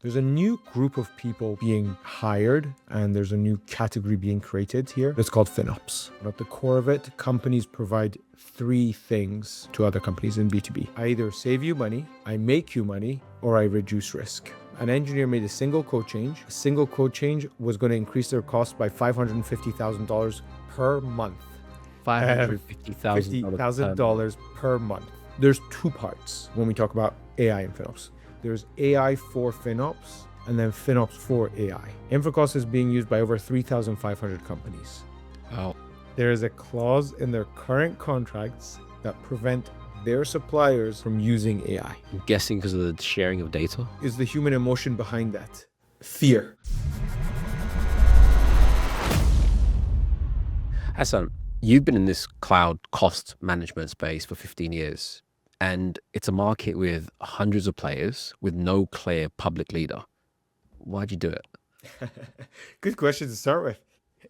There's a new group of people being hired, and there's a new category being created here. It's called FinOps. At the core of it, companies provide three things to other companies in B2B. I either save you money, I make you money, or I reduce risk. An engineer made a single code change. A single code change was going to increase their cost by $550,000 per month. $550,000 per month. There's two parts when we talk about AI and FinOps. There's AI for FinOps and then FinOps for AI. Infracost is being used by over 3,500 companies. Wow. There is a clause in their current contracts that prevent their suppliers from using AI. I'm guessing because of the sharing of data. Is the human emotion behind that? Fear. Hassan, you've been in this cloud cost management space for 15 years, and it's a market with hundreds of players with no clear public leader. Why'd you do it? Good question to start with.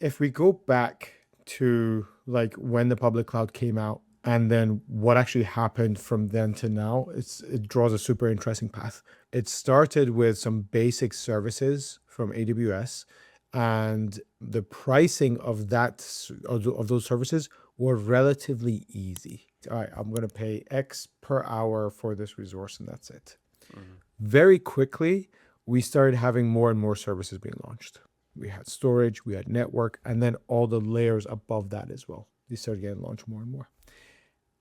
If we go back to like when the public cloud came out and then what actually happened from then to now, it draws a super interesting path. It started with some basic services from AWS, and the pricing of those services were relatively easy. All right, I'm going to pay X per hour for this resource, and that's it. Very quickly, we started having more and more services being launched. We had storage, we had network, and then all the layers above that as well. They started getting launched more and more.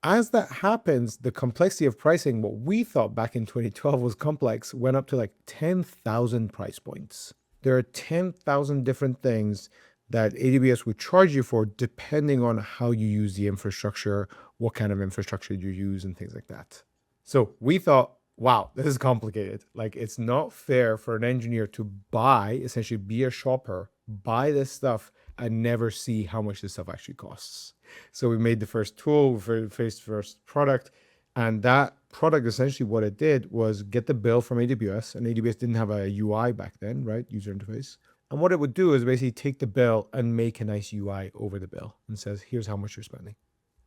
As that happens, the complexity of pricing, what we thought back in 2012 was complex, went up to like 10,000 price points. There are 10,000 different things that AWS would charge you for depending on how you use the infrastructure, what kind of infrastructure you use, and things like that. So we thought, wow, this is complicated. Like, it's not fair for an engineer to buy, essentially be a shopper, buy this stuff, and never see how much this stuff actually costs. So we made the first tool, first product, and that product, essentially what it did was get the bill from AWS, and AWS didn't have a UI back then, right? User interface. And what it would do is basically take the bill and make a nice UI over the bill and says, here's how much you're spending.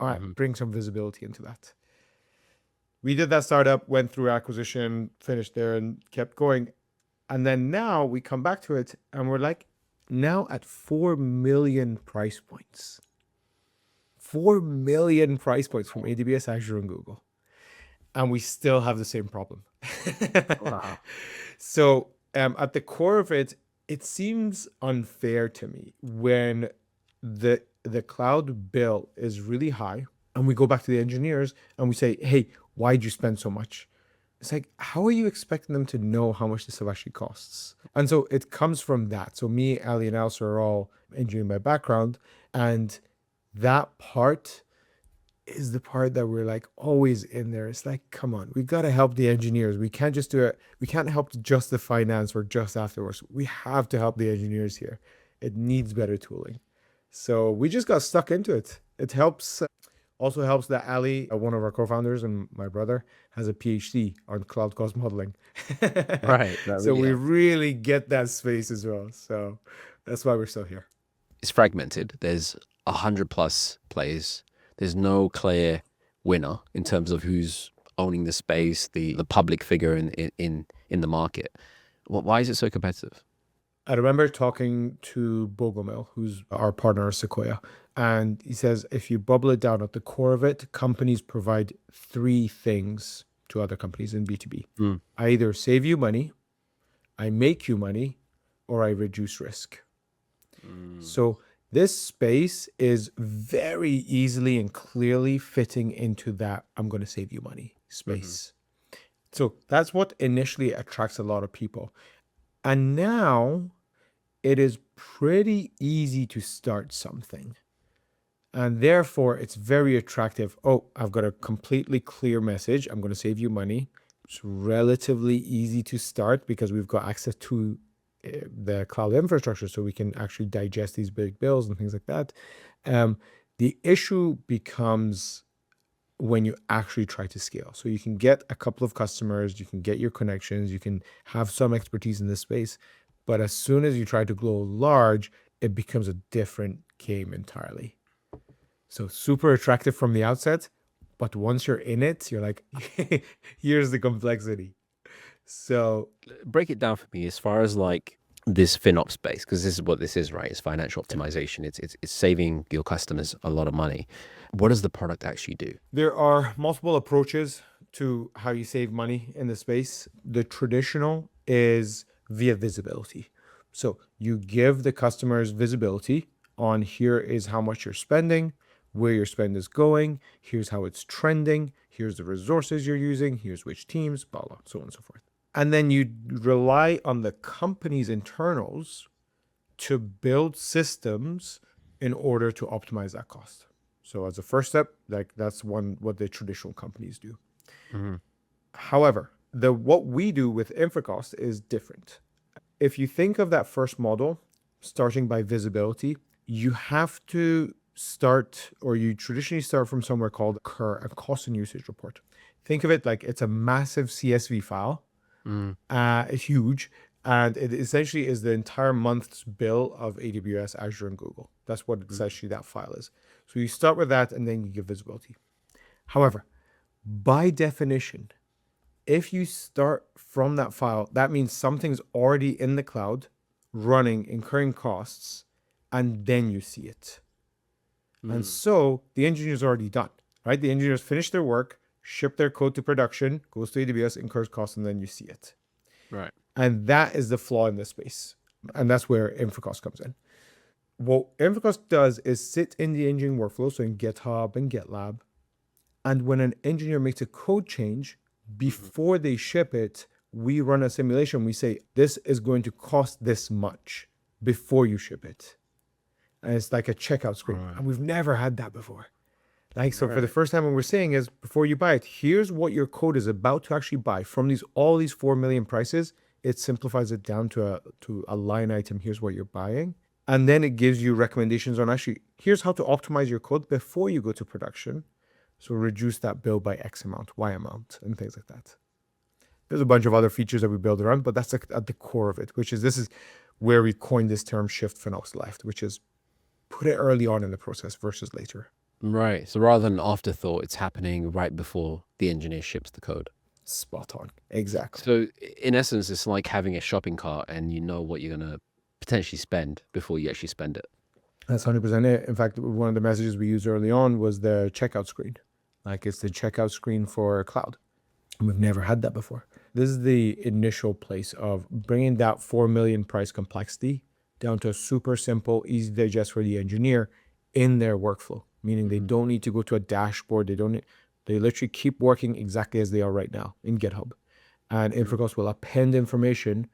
All right, bring some visibility into that. We did that startup, went through acquisition, finished there and kept going. And then now we come back to it and we're like now at 4 million price points. 4 million price points from AWS, Azure, and Google. And we still have the same problem. Wow. So at the core of it, it seems unfair to me when the cloud bill is really high and we go back to the engineers and we say, hey, why'd you spend so much? It's like, how are you expecting them to know how much this stuff actually costs? And so it comes from that. So me, Ali, and Elsa are all engineering by background. And that part is the part that we're like always in there. It's like, come on, we've got to help the engineers. We can't just do it. We can't help just the finance or just afterwards. We have to help the engineers here. It needs better tooling. So we just got stuck into it. It helps. Also helps that Ali, one of our co-founders and my brother, has a PhD on cloud cost modeling. Right. So we really get that space as well. So that's why we're still here. It's fragmented. There's 100+ players. There's no clear winner in terms of who's owning the space, the public figure in the market. Why is it so competitive? I remember talking to Bogomil, who's our partner at Sequoia, and he says, if you bubble it down at the core of it, companies provide three things to other companies in B2B. I either save you money, I make you money, or I reduce risk. So this space is very easily and clearly fitting into that I'm going to save you money space. So that's what initially attracts a lot of people. And now it is pretty easy to start something. And therefore, it's very attractive. Oh, I've got a completely clear message. I'm going to save you money. It's relatively easy to start because we've got access to the cloud infrastructure, so we can actually digest these big bills and things like that. The issue becomes when you actually try to scale. So you can get a couple of customers, you can get your connections, you can have some expertise in this space. But as soon as you try to grow large, it becomes a different game entirely. So super attractive from the outset, but once you're in it, you're like, here's the complexity. So Break it down for me as far as like this FinOps space, because this is what this is, right? It's financial optimization. It's saving your customers a lot of money. What does the product actually do? there are multiple approaches to how you save money in the space. The traditional is via visibility. So you give the customers visibility on here is how much you're spending, where your spend is going, here's how it's trending, here's the resources you're using, here's which teams, blah, blah, so on and so forth. And then you rely on the company's internals to build systems in order to optimize that cost. So as a first step, like that's what the traditional companies do. Mhm. However, the what we do with Infracost is different. If you think of that first model, starting by visibility, you have to start, or you traditionally start from somewhere called a cost and usage report. Think of it like it's a massive CSV file. Mm. It's huge, and it essentially is the entire month's bill of AWS, Azure, and Google. That's what essentially that file is. So you start with that, and then you give visibility. However, by definition, if you start from that file, that means something's already in the cloud, running, incurring costs, and then you see it. And so the engineer's already done, right? The engineers finish their work, ship their code to production, goes to AWS, incurs costs, and then you see it. Right. And that is the flaw in this space. And that's where Infracost comes in. What Infracost does is sit in the engineering workflow, so in GitHub and GitLab. And when an engineer makes a code change, before they ship it, we run a simulation. We say, this is going to cost this much before you ship it. And it's like a checkout screen. Right. And we've never had that before. Like, so for the Right. first time, what we're saying is, before you buy it, here's what your code is about to actually buy. From all these 4 million prices, it simplifies it down to a line item. Here's what you're buying. And then it gives you recommendations on actually, here's how to optimize your code before you go to production. So reduce that bill by X amount, Y amount, and things like that. There's a bunch of other features that we build around, but that's at the core of it, this is where we coined this term shift FinOps left, which is put it early on in the process versus later. Right. So rather than afterthought, it's happening right before the engineer ships the code. Spot on. Exactly. So in essence, it's like having a shopping cart and you know what you're going to potentially spend before you actually spend it. That's 100% it. In fact, one of the messages we used early on was the checkout screen. Like it's the checkout screen for cloud. And we've never had that before. This is the initial place of bringing that 4 million price complexity down to a super simple, easy to digest for the engineer in their workflow, meaning they don't need to go to a dashboard. They literally keep working exactly as they are right now in GitHub. And Infracost will append information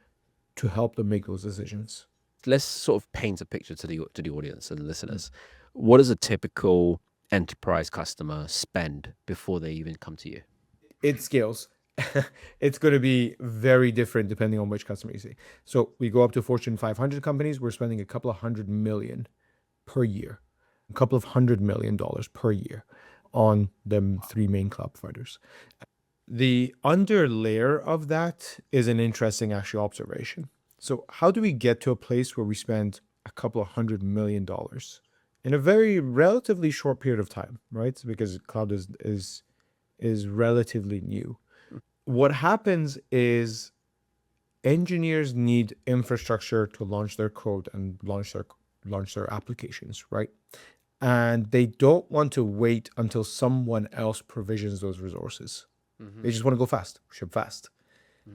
to help them make those decisions. Let's sort of paint a picture to the audience and listeners. What does a typical enterprise customer spend before they even come to you? It scales. It's going to be very different depending on which customer you see. So we go up to Fortune 500 companies. We're spending a couple of $100 million per year, a couple of $100 million per year on the 3 main cloud providers. The underlayer of that is an interesting actual observation. So how do we get to a place where we spend a couple of $100 million in a very relatively short period of time, right? Because cloud is relatively new. What happens is engineers need infrastructure to launch their code and launch their applications, right? And they don't want to wait until someone else provisions those resources. They just want to go fast, ship fast.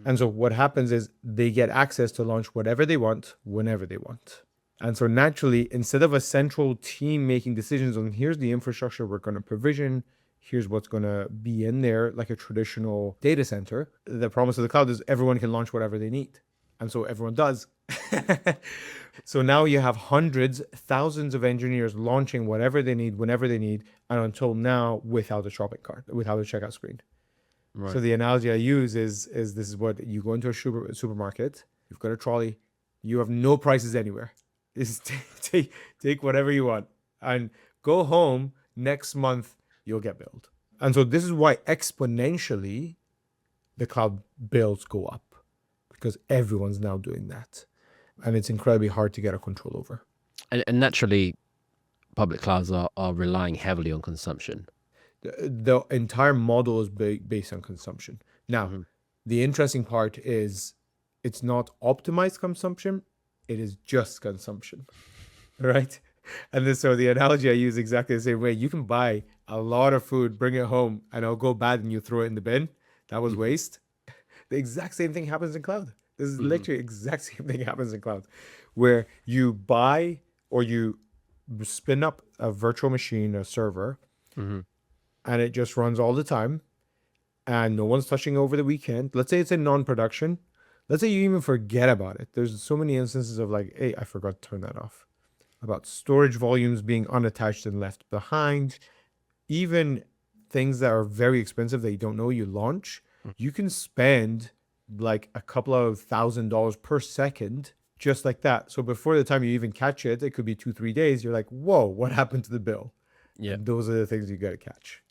And so what happens is they get access to launch whatever they want, whenever they want. And so naturally, instead of a central team making decisions on here's the infrastructure we're going to provision, here's what's going to be in there, like a traditional data center, the promise of the cloud is everyone can launch whatever they need. And so everyone does. So now you have hundreds, thousands of engineers launching whatever they need, whenever they need, and until now without a shopping cart, without a checkout screen. Right. So the analogy I use is this is what you go into a supermarket, you've got a trolley, you have no prices anywhere. Just take whatever you want and go home. Next month you'll get billed. And so this is why exponentially the cloud bills go up, because everyone's now doing that. And it's incredibly hard to get a control over. And naturally, public clouds are relying heavily on consumption. The entire model is based on consumption. Now, The interesting part is it's not optimized consumption, it is just consumption, right? And then, so the analogy I use exactly the same way. You can buy a lot of food, bring it home, and it'll go bad and you throw it in the bin. That was Mhm. waste. The exact same thing happens in cloud. This is Mhm. literally exact same thing happens in cloud, where you buy or you spin up a virtual machine, a server, Mhm. and it just runs all the time, and no one's touching over the weekend. Let's say it's in non-production. Let's say you even forget about it. There's so many instances of like, hey, I forgot to turn that off. About storage volumes being unattached and left behind. Even things that are very expensive that you don't know you launch, you can spend like a couple of $1,000 per second just like that. So before the time you even catch it, it could be 2, 3 days. You're like, whoa, what happened to the bill? Yeah. And those are the things you got to catch.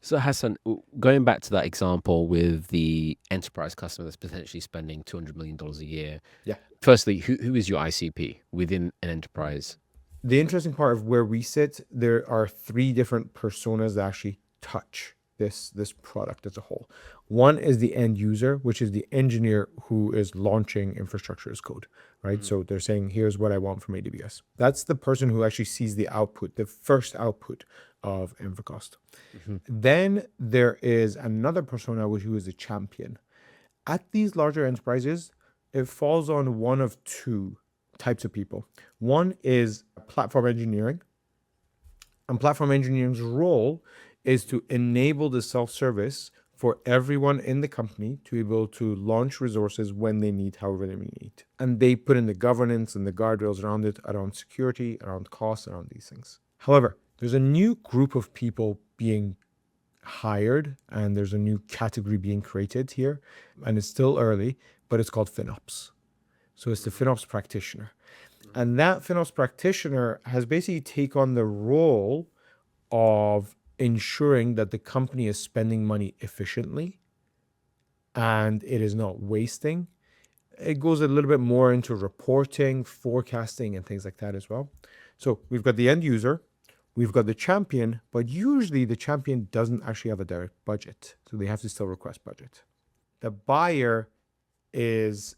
So Hassan, going back to that example with the enterprise customer that's potentially spending $200 million a year. Yeah. Firstly, who is your ICP within an enterprise? The interesting part of where we sit, there are three different personas that actually touch this product as a whole. One is the end user, which is the engineer who is launching infrastructure as code, right? Mhm. So they're saying, here's what I want from AWS. That's the person who actually sees the output, the first output of Infracost. Mhm. Then there is another persona, which who is a champion. At these larger enterprises, it falls on one of two types of people. One is platform engineering, and platform engineering's role is to enable the self-service for everyone in the company to be able to launch resources when they need, however they need. And they put in the governance and the guardrails around it, around security, around costs, around these things. However, there's a new group of people being hired and there's a new category being created here, and it's still early, but it's called FinOps. So it's the FinOps practitioner. And that FinOps practitioner has basically taken on the role of ensuring that the company is spending money efficiently and it is not wasting. It goes a little bit more into reporting, forecasting, and things like that as well. So we've got the end user, we've got the champion, but usually the champion doesn't actually have a direct budget. So they have to still request budget. The buyer is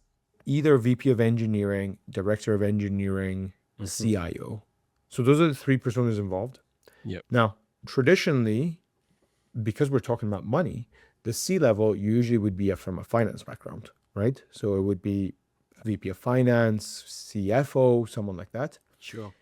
either VP of engineering, director of engineering, Mhm. CIO. So those are the three personas involved. Yep. Now, traditionally, because we're talking about money, the C level usually would be from a finance background, right? So it would be VP of finance, CFO, someone like that. Sure.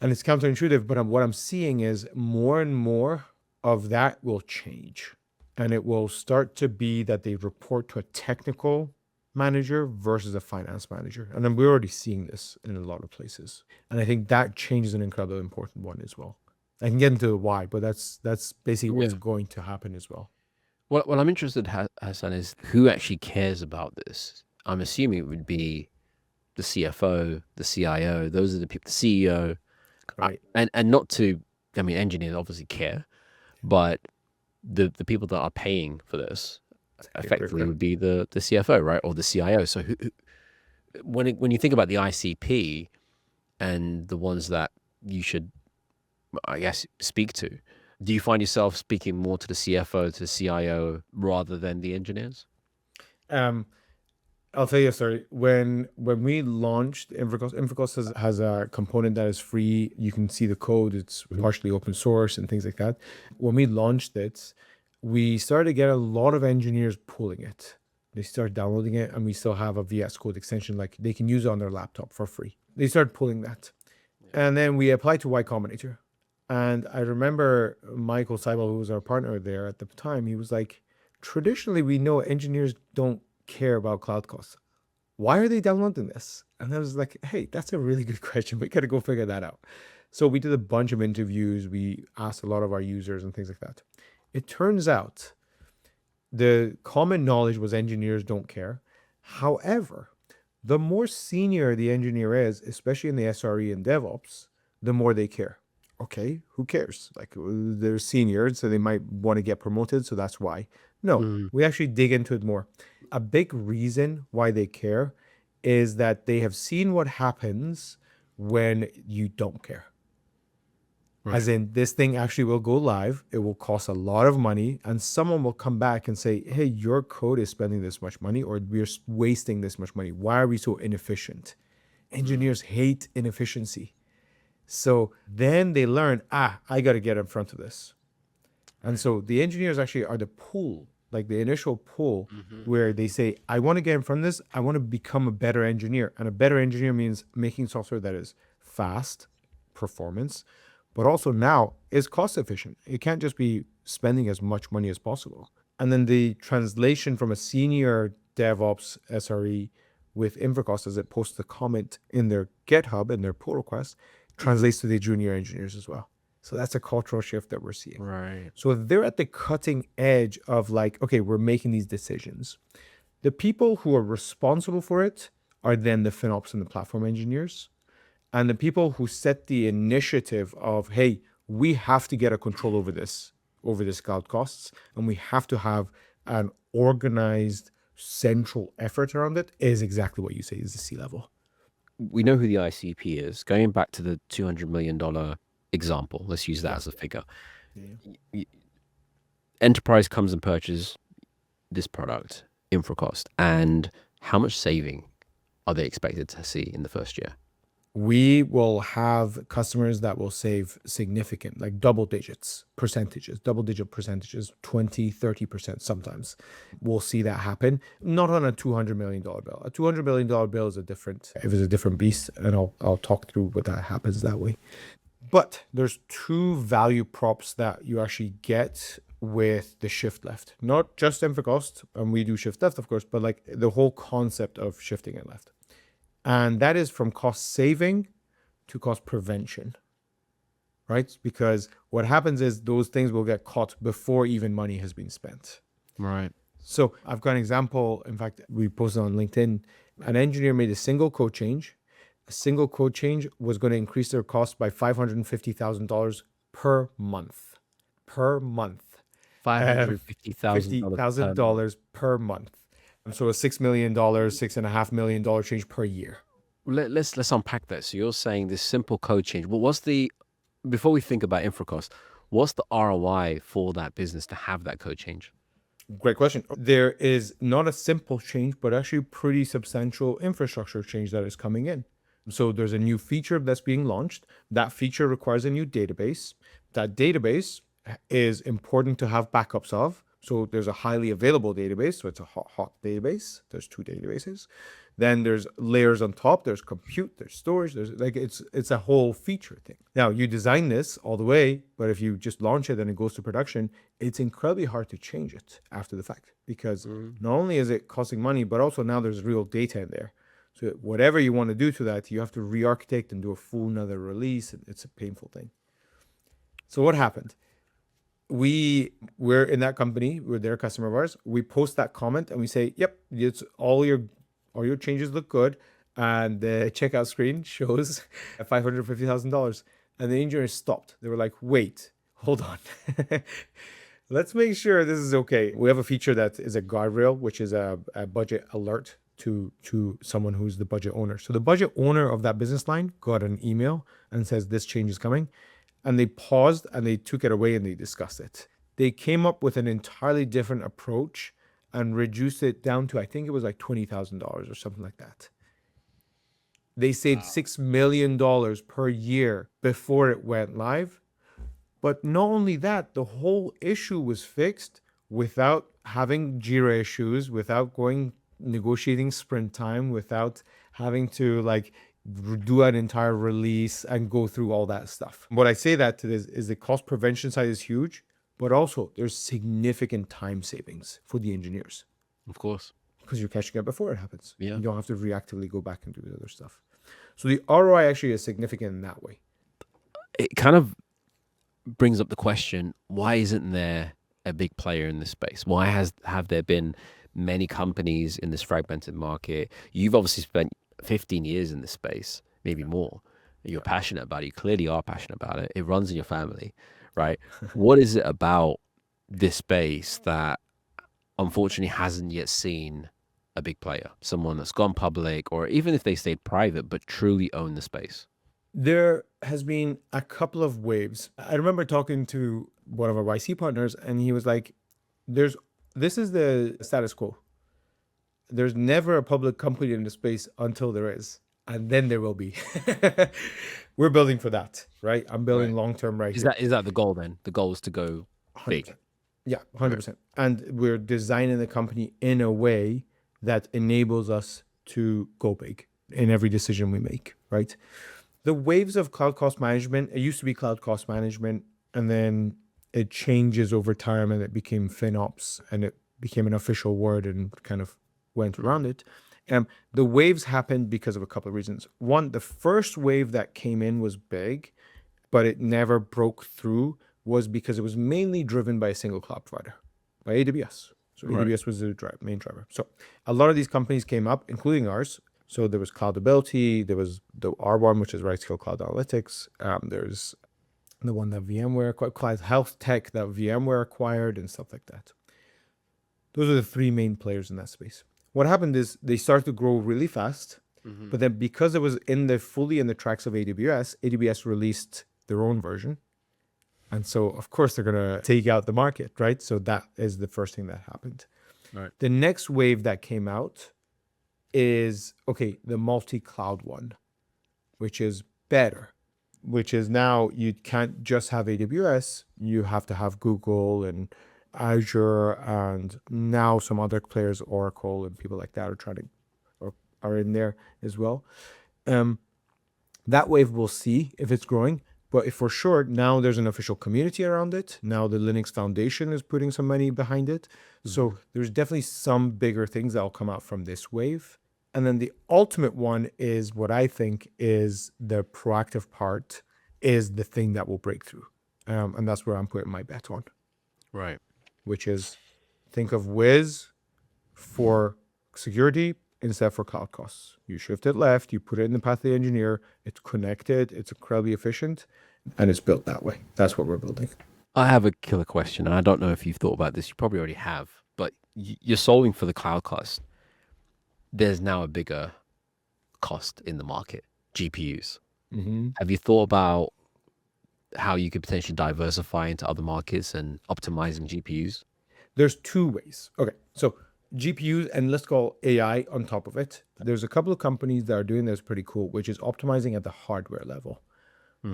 And it's counterintuitive, but what I'm seeing is more and more of that will change. And it will start to be that they report to a technical manager versus a finance manager. And then we're already seeing this in a lot of places. And I think that change is an incredibly important one as well. I can get into the why, but that's basically what's Yeah. going to happen as well. What I'm interested, Hassan, is who actually cares about this. I'm assuming it would be the CFO, the CIO. Those are the people, the CEO, Right. and not to. I mean, engineers obviously care, but the people that are paying for this Exactly. Great effectively point. would be the CFO, right, or the CIO. So when you think about the ICP and the ones that you should, I guess, speak to, do you find yourself speaking more to the CFO, to the CIO, rather than the engineers? Um, I'll tell you a story. When we launched Infracost has a component that is free. You can see the code. It's Mhm. partially open source and things like that. When we launched it, we started to get a lot of engineers pulling it. They started downloading it, and we still have a VS Code extension, like they can use it on their laptop for free. They started pulling that. And then we applied to Y Combinator. And I remember Michael Seibel, who was our partner there at the time, he was like, traditionally, we know engineers don't care about cloud costs. Why are they downloading this? And I was like, hey, that's a really good question. We got to go figure that out. So we did a bunch of interviews. We asked a lot of our users and things like that. It turns out the common knowledge was engineers don't care. However, the more senior the engineer is, especially in the SRE and DevOps, the more they care. Okay, who cares? Like they're seniors, so they might want to get promoted, so that's why. No, Mm. we actually dig into it more. A big reason why they care is that they have seen what happens when you don't care. As Right. in, this thing actually will go live. It will cost a lot of money, and someone will come back and say, "Hey, your code is spending this much money, or we're wasting this much money. Why are we so inefficient?" Engineers hate inefficiency. So then they learn, I got to get in front of this. And Right. so the engineers actually are the pull, like the initial pull, where Mm-hmm. they say, I want to get in front of this. I want to become a better engineer. And a better engineer means making software that is fast, performance, but also now is cost efficient. It can't just be spending as much money as possible. And then the translation from a senior DevOps SRE with Infracost as it posts the comment in their GitHub and their pull request Hmm. translates to the junior engineers as well. So that's a cultural shift that we're seeing. Right. So they're at the cutting edge of like, okay, we're making these decisions. The people who are responsible for it are then the FinOps and the platform engineers. And the people who set the initiative of, hey, we have to get a control over this cloud costs, and we have to have an organized central effort around it is exactly what you say is the C level. We know who the ICP is. Going back to the $200 million example, let's use that Yeah. as a figure. Yeah. Y- Enterprise comes and purchases this product, Infracost, and how much saving are they expected to see in the first year? We will have customers that will save significant, like double digit percentages, 20, 30% sometimes. We'll see that happen. Not on a $200 million bill. A $200 million bill is if it's a different beast, and I'll talk through what that happens that way. But there's two value props that you actually get with the shift left, not just Infracost, and we do shift left, of course, but like the whole concept of shifting it left. And that is from cost saving to cost prevention, right? Because what happens is those things will get caught before even money has been spent. Right. So I've got an example. In fact, we posted on LinkedIn. An engineer made a single code change. A single code change was going to increase their cost by $550,000 per month. Per month. $550,000 per month. $50,000 per month. So a $6 million, $6.5 million change per year. Let's unpack that. So you're saying this simple code change. Well, what's the before we think about Infracost, what's the ROI for that business to have that code change? Great question. There is not a simple change, but actually pretty substantial infrastructure change that is coming in. So there's a new feature that's being launched. That feature requires a new database. That database is important to have backups of. So there's a highly available database. So it's a hot database. There's two databases. Then there's layers on top. There's compute, there's storage, there's like it's a whole feature thing. Now you design this all the way, but if you just launch it and it goes to production, it's incredibly hard to change it after the fact because Mm. not only is it costing money, but also now there's real data in there. So whatever you want to do to that, you have to re-architect and do a full another release. And it's a painful thing. So what happened? We're in that company, we're their customer of ours. We post that comment and we say, yep, it's all your changes look good. And the checkout screen shows $550,000. And the engineers stopped. They were like, wait, hold on. Let's make sure this is okay. We have a feature that is a guardrail, which is a budget alert to someone who's the budget owner. So the budget owner of that business line got an email and says this change is coming. And they paused and they took it away and they discussed it. They came up with an entirely different approach and reduced it down to, I think it was like $20,000 or something like that. They saved Wow. $6 million per year before it went live. But not only that, the whole issue was fixed without having Jira issues, without going negotiating sprint time, without having to like do an entire release and go through all that stuff. What I say that to this is the cost prevention side is huge, but also there's significant time savings for the engineers Of course. because you're catching up before it happens. Yeah. You don't have to reactively go back and do the other stuff. So the ROI actually is significant in that way. It kind of brings up the question, why isn't there a big player in this space? Why have there been many companies in this fragmented market? You've obviously spent 15 years in this space, maybe more. You're passionate about it. You clearly are passionate about it. It runs in your family, right? What is it about this space that unfortunately hasn't yet seen a big player, someone that's gone public, or even if they stayed private, but truly own the space? There has been a couple of waves. I remember talking to one of our YC partners, and he was like, "There's this is the status quo. There's never a public company in the space until there is, and then there will be." We're building for that, right? I'm building Right. long term right Is here. that the goal then? The goal is to go big. 100%. Yeah, Right. 100%. And we're designing the company in a way that enables us to go big in every decision we make, right? The waves of cloud cost management, it used to be cloud cost management, and then it changes over time and it became FinOps and it became an official word and kind of went around it. The waves happened because of a couple of reasons. One, the first wave that came in was big, but it never broke through was because it was mainly driven by a single cloud provider, by AWS. So Right. AWS was the main driver. So a lot of these companies came up, including ours. So there was Cloudability, there was the R1, which is Right Skill Cloud Analytics. There's the one that VMware acquired, Cloud Health Tech that VMware acquired, and stuff like that. Those are the three main players in that space. What happened is they started to grow really fast, but then because it was fully in the tracks of AWS, AWS released their own version. And so, of course, they're going to take out the market, right? So that is the first thing that happened. Right. The next wave that came out is, okay, the multi-cloud one, which is better, which is now you can't just have AWS, you have to have Google and Azure, and now some other players, Oracle and people like that are trying to, or are in there as well. That wave we'll see if it's growing. But if for sure, now there's an official community around it. Now the Linux Foundation is putting some money behind it. So there's definitely some bigger things that will come out from this wave. And then the ultimate one is what I think is the proactive part is the thing that will break through. And that's where I'm putting my bet on, Right. which is think of Wiz for security instead for cloud costs. You shift it left, you put it in the path of the engineer, it's connected, it's incredibly efficient, and it's built that way. That's what we're building. I have a killer question, and I don't know if you've thought about this. You probably already have, but you're solving for the cloud cost. There's now a bigger cost in the market, GPUs. Have you thought about how you could potentially diversify into other markets and optimizing GPUs? There's two ways. Okay, so GPUs and let's call AI on top of it. There's a couple of companies that are doing this pretty cool, which is optimizing at the hardware level.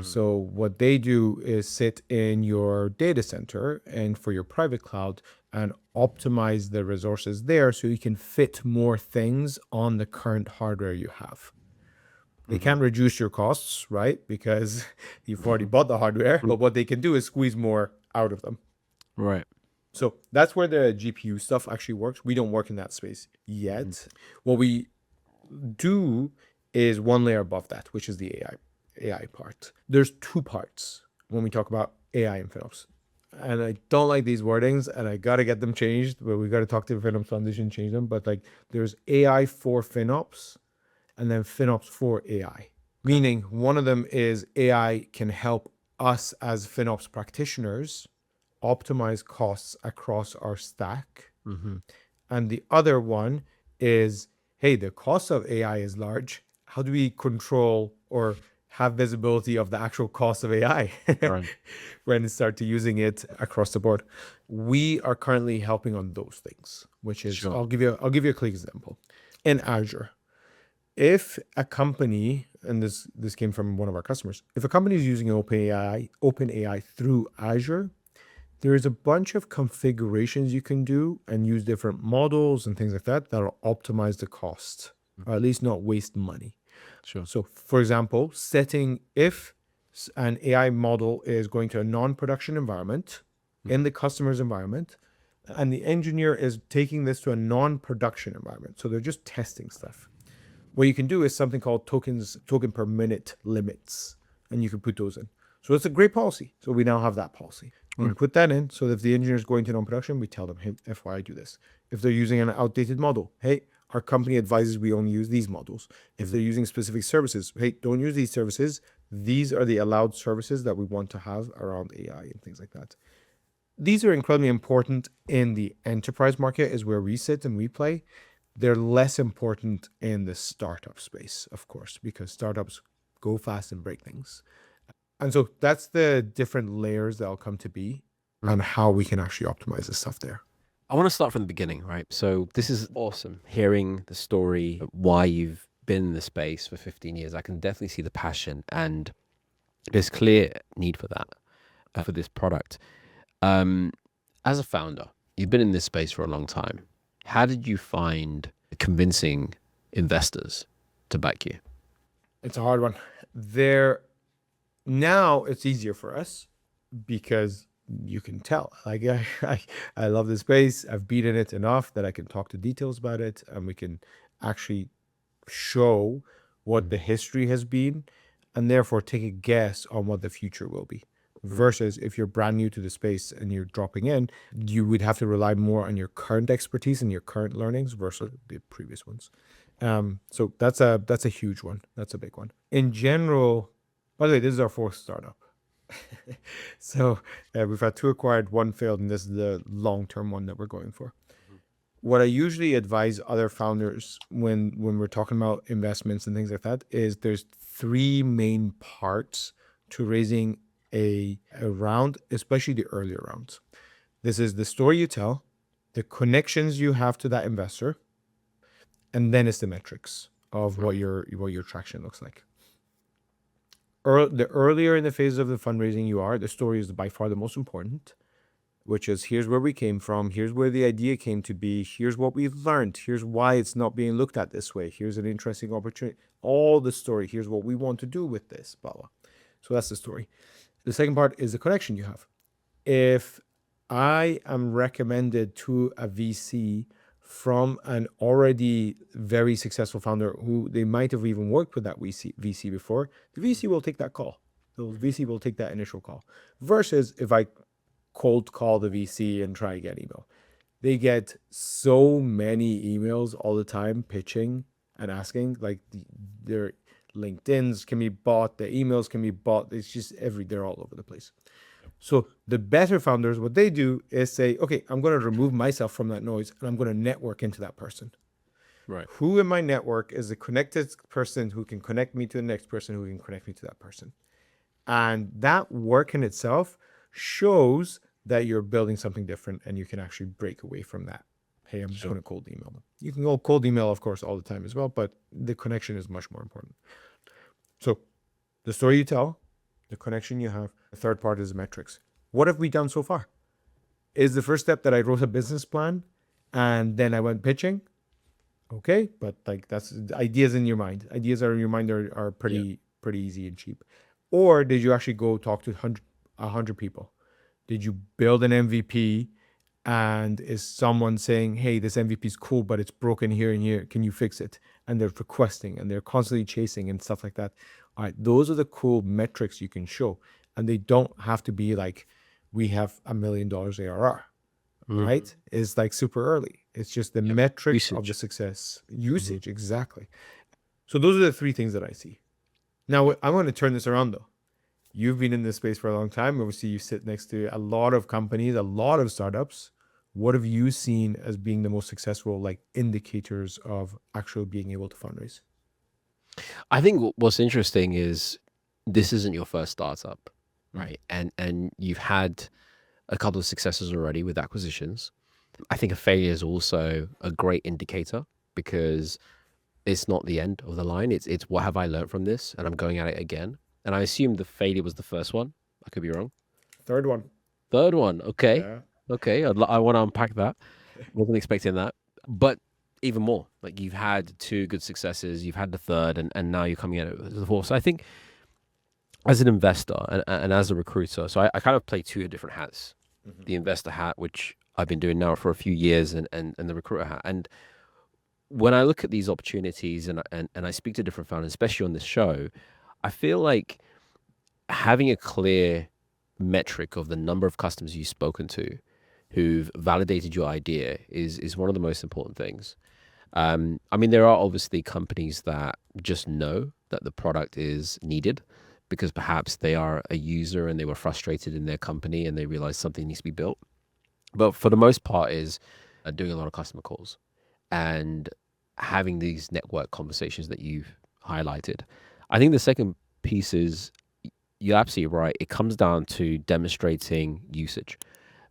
So what they do is sit in your data center and for your private cloud and optimize the resources there so you can fit more things on the current hardware you have. They can't reduce your costs, right? Because you've already bought the hardware, but what they can do is squeeze more out of them. Right. So that's where the GPU stuff actually works. We don't work in that space yet. What we do is one layer above that, which is the AI part. There's two parts when we talk about AI and FinOps. And I don't like these wordings and I got to get them changed, but we got to talk to the FinOps Foundation and change them. But like there's AI for FinOps and then FinOps for AI, meaning one of them is AI can help us as FinOps practitioners optimize costs across our stack. And the other one is, hey, the cost of AI is large. How do we control or have visibility of the actual cost of AI Right. when we start to using it across the board? We are currently helping on those things, which is Sure. I'll give you a quick example. In Azure, if a company, and this came from one of our customers, if a company is using OpenAI through Azure, there is a bunch of configurations you can do and use different models and things like that that'll optimize the cost, or at least not waste money. Sure. So, for example, setting if an AI model is going to a non-production environment in the customer's environment, and the engineer is taking this to a non-production environment, so they're just testing stuff. What you can do is something called token per minute limits, and you can put those in. So it's a great policy. So we now have that policy. We put that in so that if the engineer is going to non-production, we tell them, hey, FYI, do this. If they're using an outdated model, hey, our company advises we only use these models. If they're using specific services, hey, don't use these services. These are the allowed services that we want to have around AI and things like that. These are incredibly important in the enterprise market is where we sit and we play. They're less important in the startup space, of course, because startups go fast and break things. And so that's the different layers that'll come to be and how we can actually optimize this stuff there. I want to start from the beginning, right? So this is awesome. Hearing the story, why you've been in the space for 15 years, I can definitely see the passion, and there's clear need for that, for this product. As a founder, you've been in this space for a long time. How did you find convincing investors to back you? It's a hard one. Now it's easier for us because you can tell. Like I love this space. I've been in it enough that I can talk to details about it, and we can actually show what the history has been, and therefore take a guess on what the future will be. Versus if you're brand new to the space and you're dropping in, you would have to rely more on your current expertise and your current learnings versus the previous ones. So that's a huge one. That's a big one. In general, by the way, this is our fourth startup. So we've had 2 acquired, 1 failed, and this is the long-term one that we're going for. What I usually advise other founders when we're talking about investments and things like that is there's 3 main parts to raising a round, especially the earlier rounds. This is the story you tell, the connections you have to that investor, and then it's the metrics of what your traction looks like. The earlier in the phase of the fundraising you are, the story is by far the most important, which is here's where we came from, here's where the idea came to be, here's what we've learned, here's why it's not being looked at this way, here's an interesting opportunity, all the story, here's what we want to do with this, blah, blah. So that's the story. The second part is the connection you have. If I am recommended to a VC from an already very successful founder who they might have even worked with that VC before, the VC will take that call. The VC will take that initial call. Versus if I cold call the VC and try again email. They get so many emails all the time pitching and asking, like their LinkedIn's can be bought, the emails can be bought. It's just they're all over the place. So the better founders, what they do is say, okay, I'm going to remove myself from that noise and I'm going to network into that person. Right. Who in my network is the connected person who can connect me to the next person who can connect me to that person? And that work in itself shows that you're building something different and you can actually break away from that. Hey, I'm just going to cold email them. You can go cold email, of course, all the time as well, but the connection is much more important. So the story you tell, the connection you have, the third part is the metrics. What have we done so far? Is the first step that I wrote a business plan and then I went pitching? Okay, but like that's ideas in your mind. Ideas are in your mind are pretty easy and cheap. Or did you actually go talk to 100 people? Did you build an MVP and is someone saying, hey, this MVP is cool, but it's broken here and here. Can you fix it? And they're requesting and they're constantly chasing and stuff like that. All right, those are the cool metrics you can show. And they don't have to be like, we have $1 million ARR, right? It's like super early. It's just the metrics of the success. Usage, exactly. So those are the 3 things that I see. Now, I want to turn this around though. You've been in this space for a long time. Obviously, you sit next to a lot of companies, a lot of startups. What have you seen as being the most successful like indicators of actually being able to fundraise? I think what's interesting is this isn't your first startup, right? And you've had a couple of successes already with acquisitions. I think a failure is also a great indicator because it's not the end of the line. It's what have I learned from this, and I'm going at it again. And I assume the failure was the first one. I could be wrong. Third one. Third one. Okay. Yeah. Okay. I want to unpack that. Wasn't expecting that. But even more, like you've had 2 good successes, you've had the third, and now you're coming at it with the fourth. So I think as an investor and as a recruiter, so I kind of play 2 different hats. The investor hat, which I've been doing now for a few years, and the recruiter hat. And when I look at these opportunities and I speak to different founders, especially on this show, I feel like having a clear metric of the number of customers you've spoken to who've validated your idea is one of the most important things. I mean, there are obviously companies that just know that the product is needed because perhaps they are a user and they were frustrated in their company and they realize something needs to be built. But for the most part is doing a lot of customer calls and having these network conversations that you've highlighted. I think the second pieces, you're absolutely right. It comes down to demonstrating usage.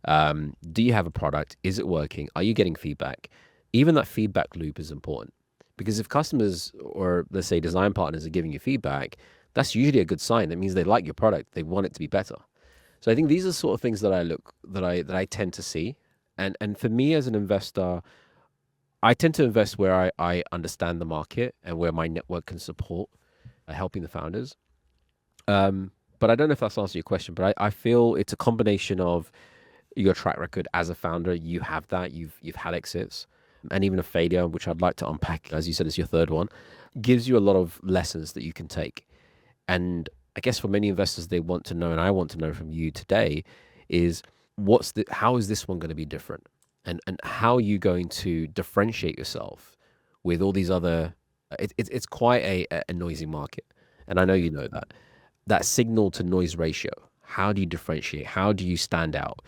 Do you have a product? Is it working? Are you getting feedback? Even that feedback loop is important, because if customers, or let's say design partners, are giving you feedback, that's usually a good sign. That means they like your product. They want it to be better. So I think these are sort of things that I tend to see. And for me as an investor, I tend to invest where I understand the market and where my network can support helping the founders. But I don't know if that's answered your question, but I feel it's a combination of your track record as a founder. You have that. You've had exits and even a failure, which I'd like to unpack. As you said, it's your third one. Gives you a lot of lessons that you can take. And I guess for many investors, they want to know, and I want to know from you today, is how is this one going to be different, and how are you going to differentiate yourself with all these other? It's quite a noisy market, and I know you know that signal to noise ratio. How do you differentiate? How do you stand out?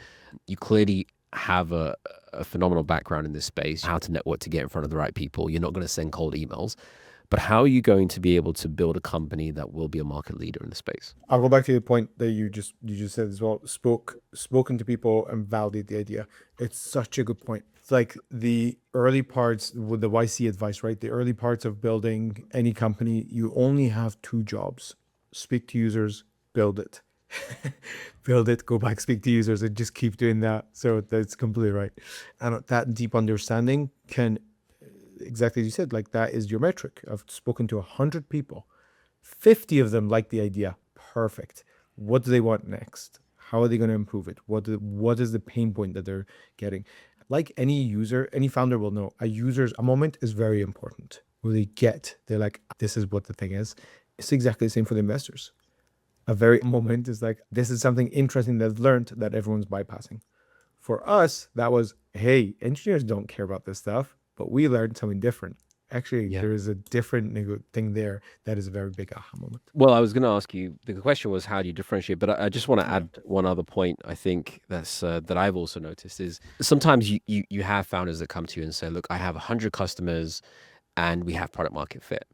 You clearly have a phenomenal background in this space, how to network to get in front of the right people. You're not going to send cold emails, but how are you going to be able to build a company that will be a market leader in the space? I'll go back to the point that you just said as well. Spoken to people and validate the idea. It's such a good point. It's like the early parts with the YC advice, right? The early parts of building any company, you only have two jobs: speak to users, build it. Build it, go back, speak to users, and just keep doing that. So that's completely right. And that deep understanding can, exactly as you said, like that is your metric. I've spoken to 100 people. 50 of them like the idea. Perfect. What do they want next? How are they going to improve it? What is the pain point that they're getting? Like any user, any founder will know, a moment is very important. Where they're like, this is what the thing is. It's exactly the same for the investors. A very moment is like, this is something interesting that I've learned that everyone's bypassing. For us, that was, hey, engineers don't care about this stuff, but we learned something different. Actually, Yeah. there is a different thing there that is a very big aha moment. Well, I was going to ask you, the question was, how do you differentiate? But I just want to add one other point. I think that I've also noticed is sometimes you have founders that come to you and say, look, I have 100 customers and we have product market fit.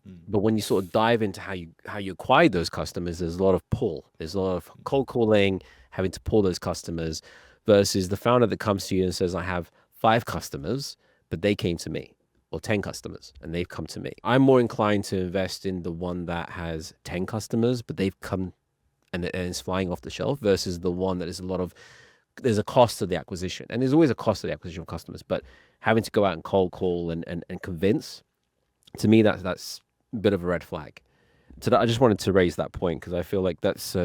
But when you sort of dive into how you acquire those customers, there's a lot of pull. There's a lot of cold calling, having to pull those customers, versus the founder that comes to you and says, I have 5 customers, but they came to me, or 10 customers and they've come to me. I'm more inclined to invest in the one that has 10 customers, but they've come and it's flying off the shelf, versus the one that is there's a cost to the acquisition. And there's always a cost to the acquisition of customers, but having to go out and cold call and convince, to me, that's a bit of a red flag. So I just wanted to raise that point, because I feel like that's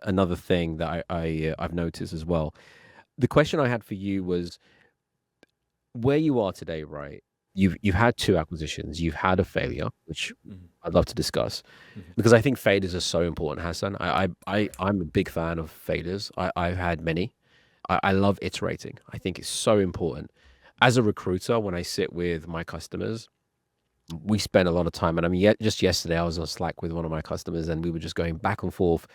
another thing that I've noticed as well. The question I had for you was, where you are today, right? You've had 2 acquisitions, you've had a failure, which I'd love to discuss, because I think failures are so important, Hassan. I'm a big fan of failures. I've had many. I love iterating. I think it's so important. As a recruiter, when I sit with my customers, we spend a lot of time. And I mean, just yesterday, I was on Slack with one of my customers, and we were just going back and forth,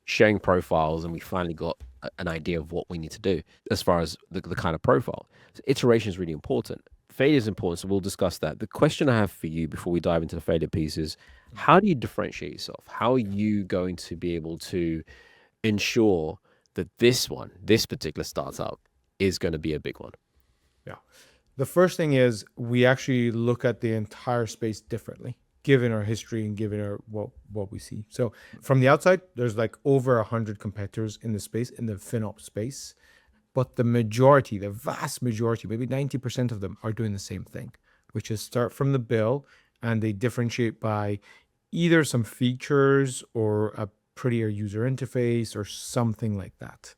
sharing profiles, and we finally got an idea of what we need to do as far as the kind of profile. So iteration is really important. Failure is important, so we'll discuss that. The question I have for you before we dive into the failure piece is, how do you differentiate yourself? How are you going to be able to ensure that this particular startup is going to be a big one? Yeah. The first thing is we actually look at the entire space differently, given our history and given our what we see. So from the outside, there's like over 100 competitors in the space, in the FinOps space. But the vast majority, maybe 90% of them are doing the same thing, which is start from the bill, and they differentiate by either some features or a prettier user interface or something like that.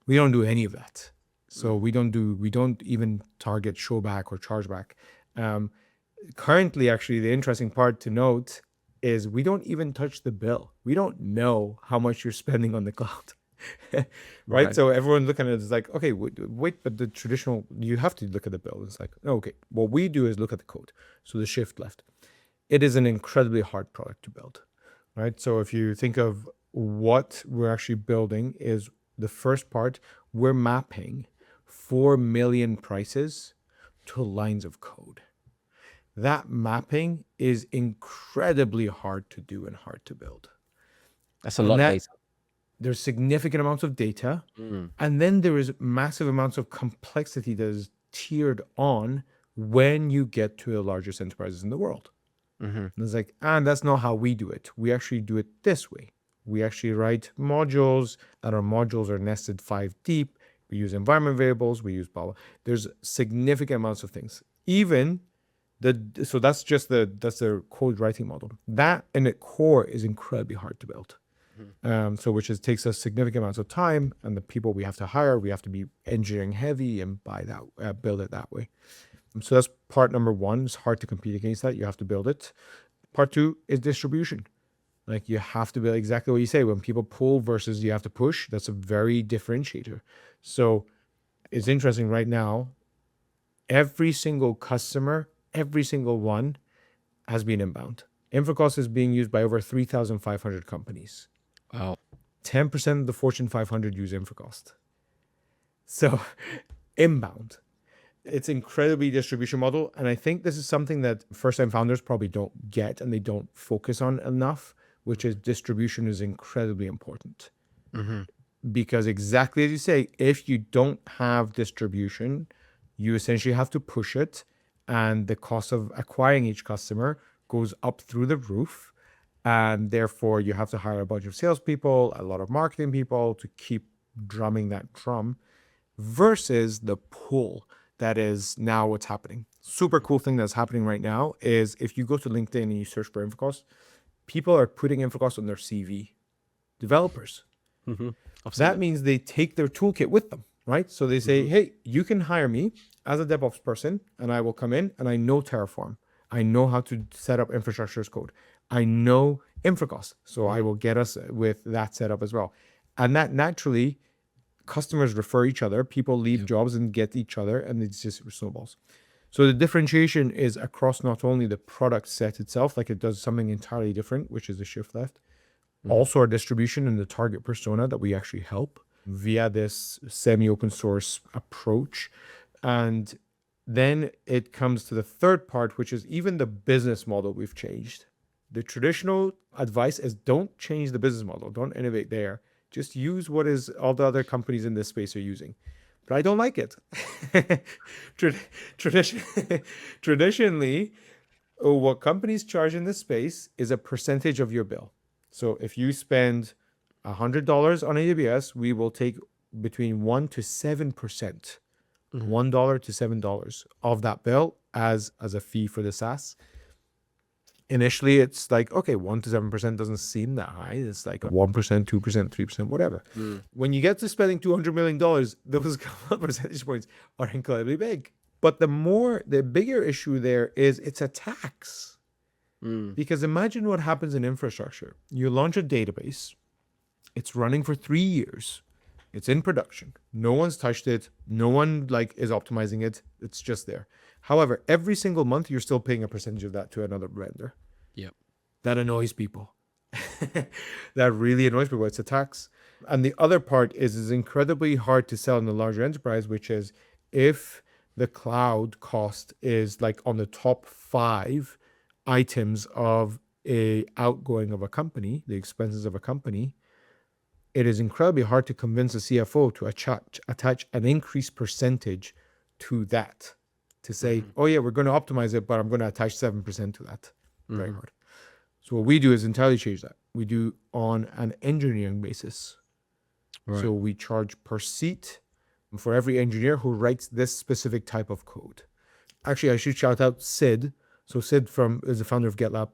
We don't do any of that. So we don't even target showback or chargeback. Currently, actually, the interesting part to note is we don't even touch the bill. We don't know how much you're spending on the cloud. Right? So everyone looking at it is like, okay, wait, but the traditional, you have to look at the bill. It's like, okay, what we do is look at the code. So the shift left. It is an incredibly hard product to build, right? So if you think of what we're actually building, is the first part, we're mapping 4 million prices to lines of code. That mapping is incredibly hard to do and hard to build. That's a And lot of that data. there's significant amounts of data. Mm. And then there is massive amounts of complexity that is tiered on when you get to the largest enterprises in the world. Mm-hmm. And it's like, and that's not how we do it. We actually do it this way. We actually write modules, and our modules are nested 5 deep. We use environment variables. We use blah, blah. There's significant amounts of things. Even so that's the code writing model. That in its core is incredibly hard to build. So which is takes us significant amounts of time, and the people we have to hire, we have to be engineering heavy and build it that way. So that's part number one. It's hard to compete against that. You have to build it. Part two is distribution. Like you have to build exactly what you say. When people pull versus you have to push, that's a very differentiator. So it's interesting right now. Every single customer, every single one has been inbound. Infracost is being used by over 3,500 companies. Wow. 10% of the Fortune 500 use Infracost. So inbound. It's incredibly distribution model. And I think this is something that first-time founders probably don't get and they don't focus on enough, which is distribution is incredibly important. Mm-hmm. Because exactly as you say, if you don't have distribution, you essentially have to push it. And the cost of acquiring each customer goes up through the roof. And therefore, you have to hire a bunch of salespeople, a lot of marketing people to keep drumming that drum versus the pull that is now what's happening. Super cool thing that's happening right now is if you go to LinkedIn and you search for Infracost, people are putting Infracost on their CV. Developers. Mm-hmm. I've seen That means they take their toolkit with them, right? So they say, hey, you can hire me as a DevOps person and I will come in and I know Terraform. I know how to set up infrastructure as code. I know Infracost. So I will get us with that setup as well. And that naturally, customers refer each other, people leave jobs and get each other, and it's just snowballs. So the differentiation is across not only the product set itself, like it does something entirely different, which is the shift left, also our distribution and the target persona that we actually help via this semi-open source approach. And then it comes to the third part, which is even the business model we've changed. The traditional advice is don't change the business model, don't innovate there. Just use what is all the other companies in this space are using. But I don't like it. Traditionally, what companies charge in this space is a percentage of your bill. So if you spend $100 on AWS, we will take between 1 to 7%, $1 to $7 of that bill as a fee for the SaaS. Initially, it's like, okay, 1 to 7% doesn't seem that high. It's like 1%, 2%, 3%, whatever. When you get to spending $200 million, those couple of percentage points are incredibly big. But the bigger issue there is it's a tax. Because imagine what happens in infrastructure. You launch a database. It's running for 3 years. It's in production. No one's touched it. No one is optimizing it. It's just there. However, every single month, you're still paying a percentage of that to another vendor. Yep. That annoys people. That really annoys people. It's a tax. And the other part is it's incredibly hard to sell in the larger enterprise, which is if the cloud cost is like on the top 5 items of a outgoing of a company, the expenses of a company, it is incredibly hard to convince a CFO to attach an increased percentage to that. To say, oh yeah, we're going to optimize it, but I'm going to attach 7% to that. Very hard. So what we do is entirely change that. We do on an engineering basis. Right. So we charge per seat for every engineer who writes this specific type of code. Actually, I should shout out Sid. So Sid is the founder of GitLab,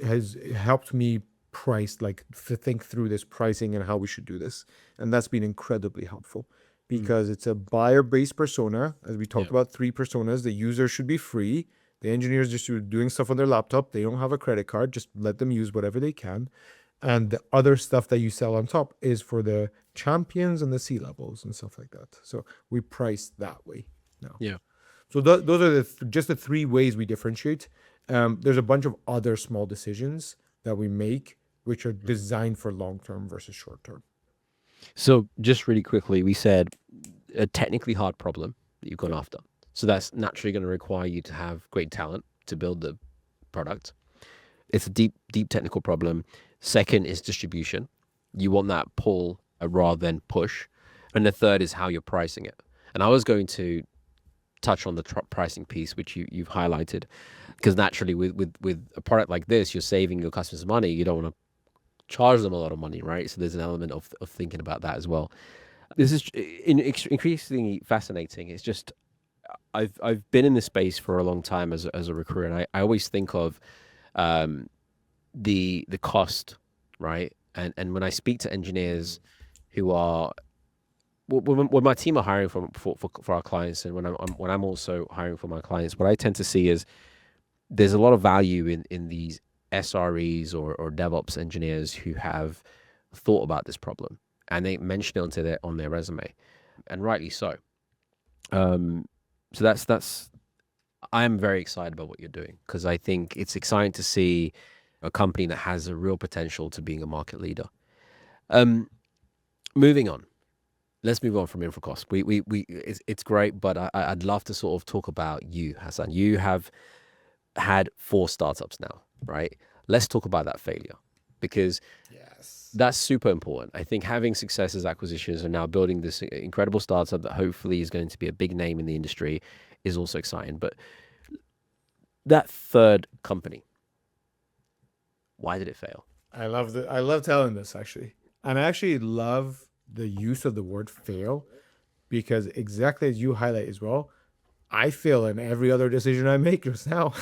has helped me to think through this pricing and how we should do this. And that's been incredibly helpful. Because it's a buyer-based persona. As we talked about, 3 personas. The user should be free. The engineers just doing stuff on their laptop. They don't have a credit card. Just let them use whatever they can. And the other stuff that you sell on top is for the champions and the C-levels and stuff like that. So we price that way now. Yeah. So those are just the 3 ways we differentiate. There's a bunch of other small decisions that we make, which are designed for long-term versus short-term. So just really quickly, we said a technically hard problem that you've gone after. So that's naturally going to require you to have great talent to build the product. It's a deep technical problem. Second is distribution. You want that pull rather than push. And the third is how you're pricing it. And I was going to touch on the pricing piece, which you've highlighted, because naturally with a product like this, you're saving your customers money. You don't want to charge them a lot of money, right? So there's an element of thinking about that as well. This is increasingly fascinating. It's just I've been in this space for a long time as a recruiter, and I always think of um, the cost, right? And when I speak to engineers who are when my team are hiring for our clients, and when I'm also hiring for my clients, what I tend to see is there's a lot of value in these SREs or DevOps engineers who have thought about this problem and they mention it on their resume, and rightly so. Um, so that's I'm very excited about what you're doing because I think it's exciting to see a company that has a real potential to being a market leader. Um, moving on, let's move on from Infracost. It's great, but I'd love to sort of talk about you, Hassan. You have had 4 startups now, right? Let's talk about that failure because Yes. that's super important. I think having successes, acquisitions, and now building this incredible startup that hopefully is going to be a big name in the industry is also exciting. But that third company, why did it fail? I love telling this actually. And I actually love the use of the word fail because exactly as you highlight as well, I fail in every other decision I make just now.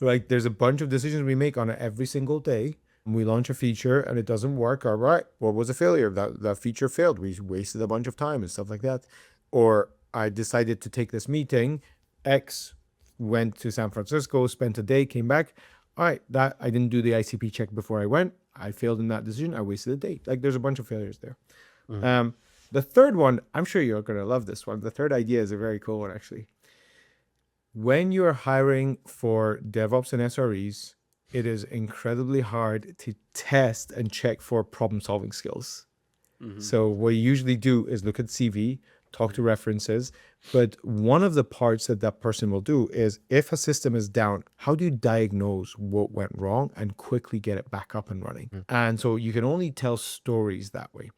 Like there's a bunch of decisions we make on it every single day. We launch a feature and it doesn't work. All right, what was a failure? That feature failed. We wasted a bunch of time and stuff like that. Or I decided to take this meeting. X went to San Francisco, spent a day, came back. All right, that I didn't do the ICP check before I went. I failed in that decision. I wasted a day. Like there's a bunch of failures there. Mm. The third one, I'm sure you're going to love this one. The third idea is a very cool one, actually. When you're hiring for DevOps and SREs, it is incredibly hard to test and check for problem solving skills. Mm-hmm. So, what you usually do is look at CV, talk to references. But one of the parts that that person will do is if a system is down, how do you diagnose what went wrong and quickly get it back up and running? Mm. And so, you can only tell stories that way.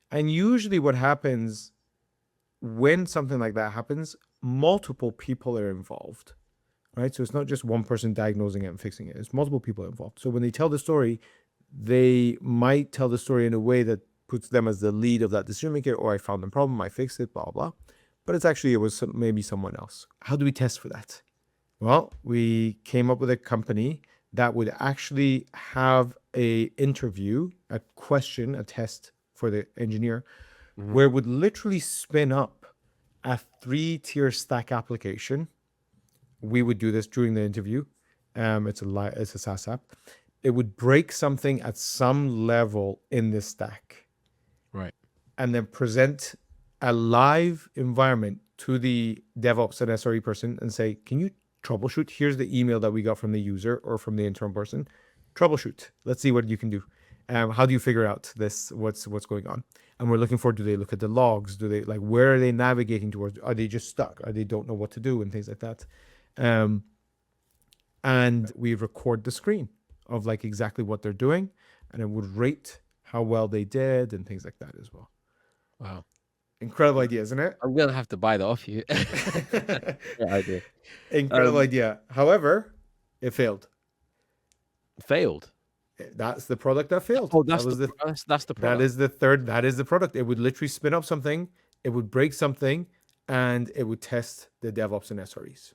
And usually, what happens when something like that happens, multiple people are involved, right? So it's not just one person diagnosing it and fixing it, it's multiple people involved. So when they tell the story, they might tell the story in a way that puts them as the lead of that decision maker, or I found the problem, I fixed it, blah, blah. But it's actually, it was maybe someone else. How do we test for that? Well, we came up with a company that would actually have a interview, a question, a test for the engineer, Mm-hmm. where it would literally spin up a 3-tier stack application. We would do this during the interview. It's a SaaS app. It would break something at some level in the stack, Right. and then present a live environment to the DevOps and SRE person and say, "Can you troubleshoot? Here's the email that we got from the user or from the internal person. Troubleshoot. Let's see what you can do. How do you figure out this? What's going on?" And we're looking for, do they look at the logs? Do they like, where are they navigating towards? Are they just stuck? Are they don't know what to do and things like that? And we record the screen of like exactly what they're doing, and it would rate how well they did and things like that as well. Wow. Incredible idea, isn't it? I'm gonna have to buy that off you. Yeah, idea. Incredible idea. However, it failed. Failed. That's the product that failed. Oh, That was the that's the that product. is the third. That is the product. It would literally spin up something. It would break something, and it would test the DevOps and SREs.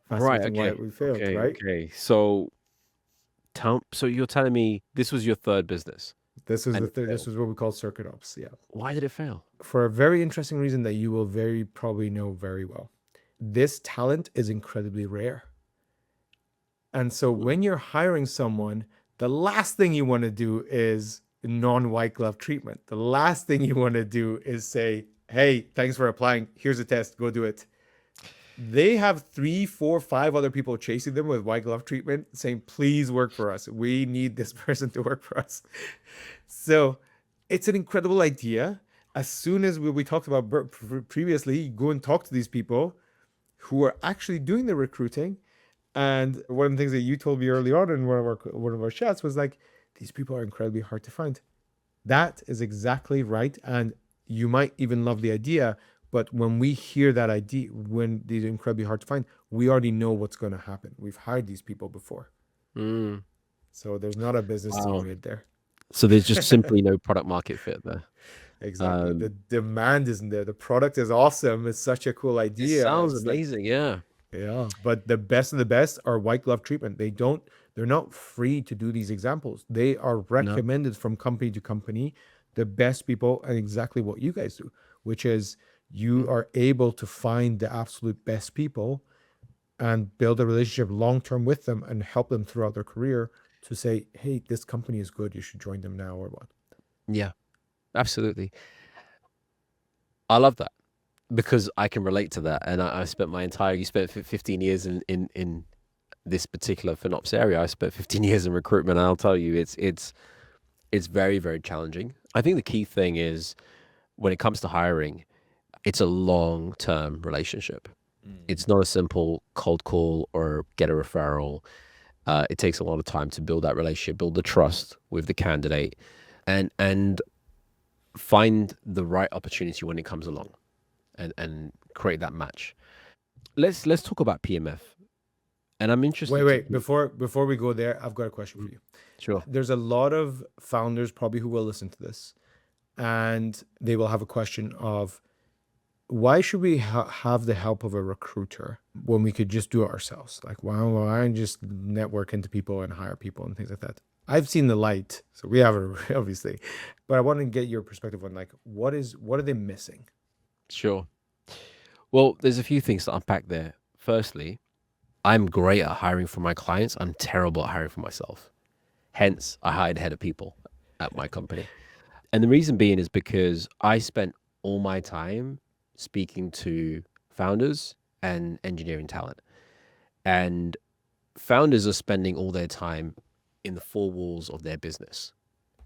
Right. Fascinating why Okay. we failed, Okay. right? Okay. So you're telling me this was your third business This is and the it third. This failed. is what we call circuit ops. Yeah, Why did it fail? for a very interesting reason that you will very probably know very well. This talent is incredibly rare, and so when you're hiring someone, the last thing you want to do is non-white glove treatment. The last thing you want to do is say, "Hey, thanks for applying. Here's a test. Go do it." They have 3, 4, 5 other people chasing them with white glove treatment, saying, "Please work for us. We need this person to work for us." So it's an incredible idea. As soon as we talked about previously, you go and talk to these people who are actually doing the recruiting. And one of the things that you told me early on in one of our chats was like, these people are incredibly hard to find. That is exactly right. And you might even love the idea, but when we hear that idea, when these are incredibly hard to find, we already know what's going to happen. We've hired these people before. Mm. So there's not a business to be Wow. made there. So there's just simply no product market fit there. Exactly. The Um, demand isn't there. The product is awesome. It's such a cool it idea. sounds It's like, amazing. Yeah. yeah, but the best of the best are white glove treatment. They're not free to do these examples. They are No. recommended from company to company, the best people, and exactly what you guys do, which is you Mm. are able to find the absolute best people and build a relationship long term with them and help them throughout their career to say, hey, this company is good. You should join them now or what. Yeah, absolutely. I love that because I can relate to that. And I spent you spent 15 years in this particular FinOps area. I spent 15 years in recruitment. And I'll tell you, it's very, very challenging. I think the key thing is when it comes to hiring, it's a long-term relationship. It's not a simple cold call or get a referral. It takes a lot of time to build that relationship, build the trust with the candidate, and find the right opportunity when it comes along, and create that match. Let's talk about PMF, and I'm Wait, interested to wait. Before we go there, I've got a question for you. sure. There's a lot of founders probably who will listen to this, and they will have a question of why should we have the help of a recruiter when we could just do it ourselves? Like, why not just network into people and hire people and things like that? I've seen the light, so we have it obviously, but I want to get your perspective on like what are they missing? Sure. Well, there's a few things to unpack there. Firstly, I'm great at hiring for my clients. I'm terrible at hiring for myself. Hence, I hired head of people at my company. And the reason being is because I spent all my time speaking to founders and engineering talent. And founders are spending all their time in the four walls of their business,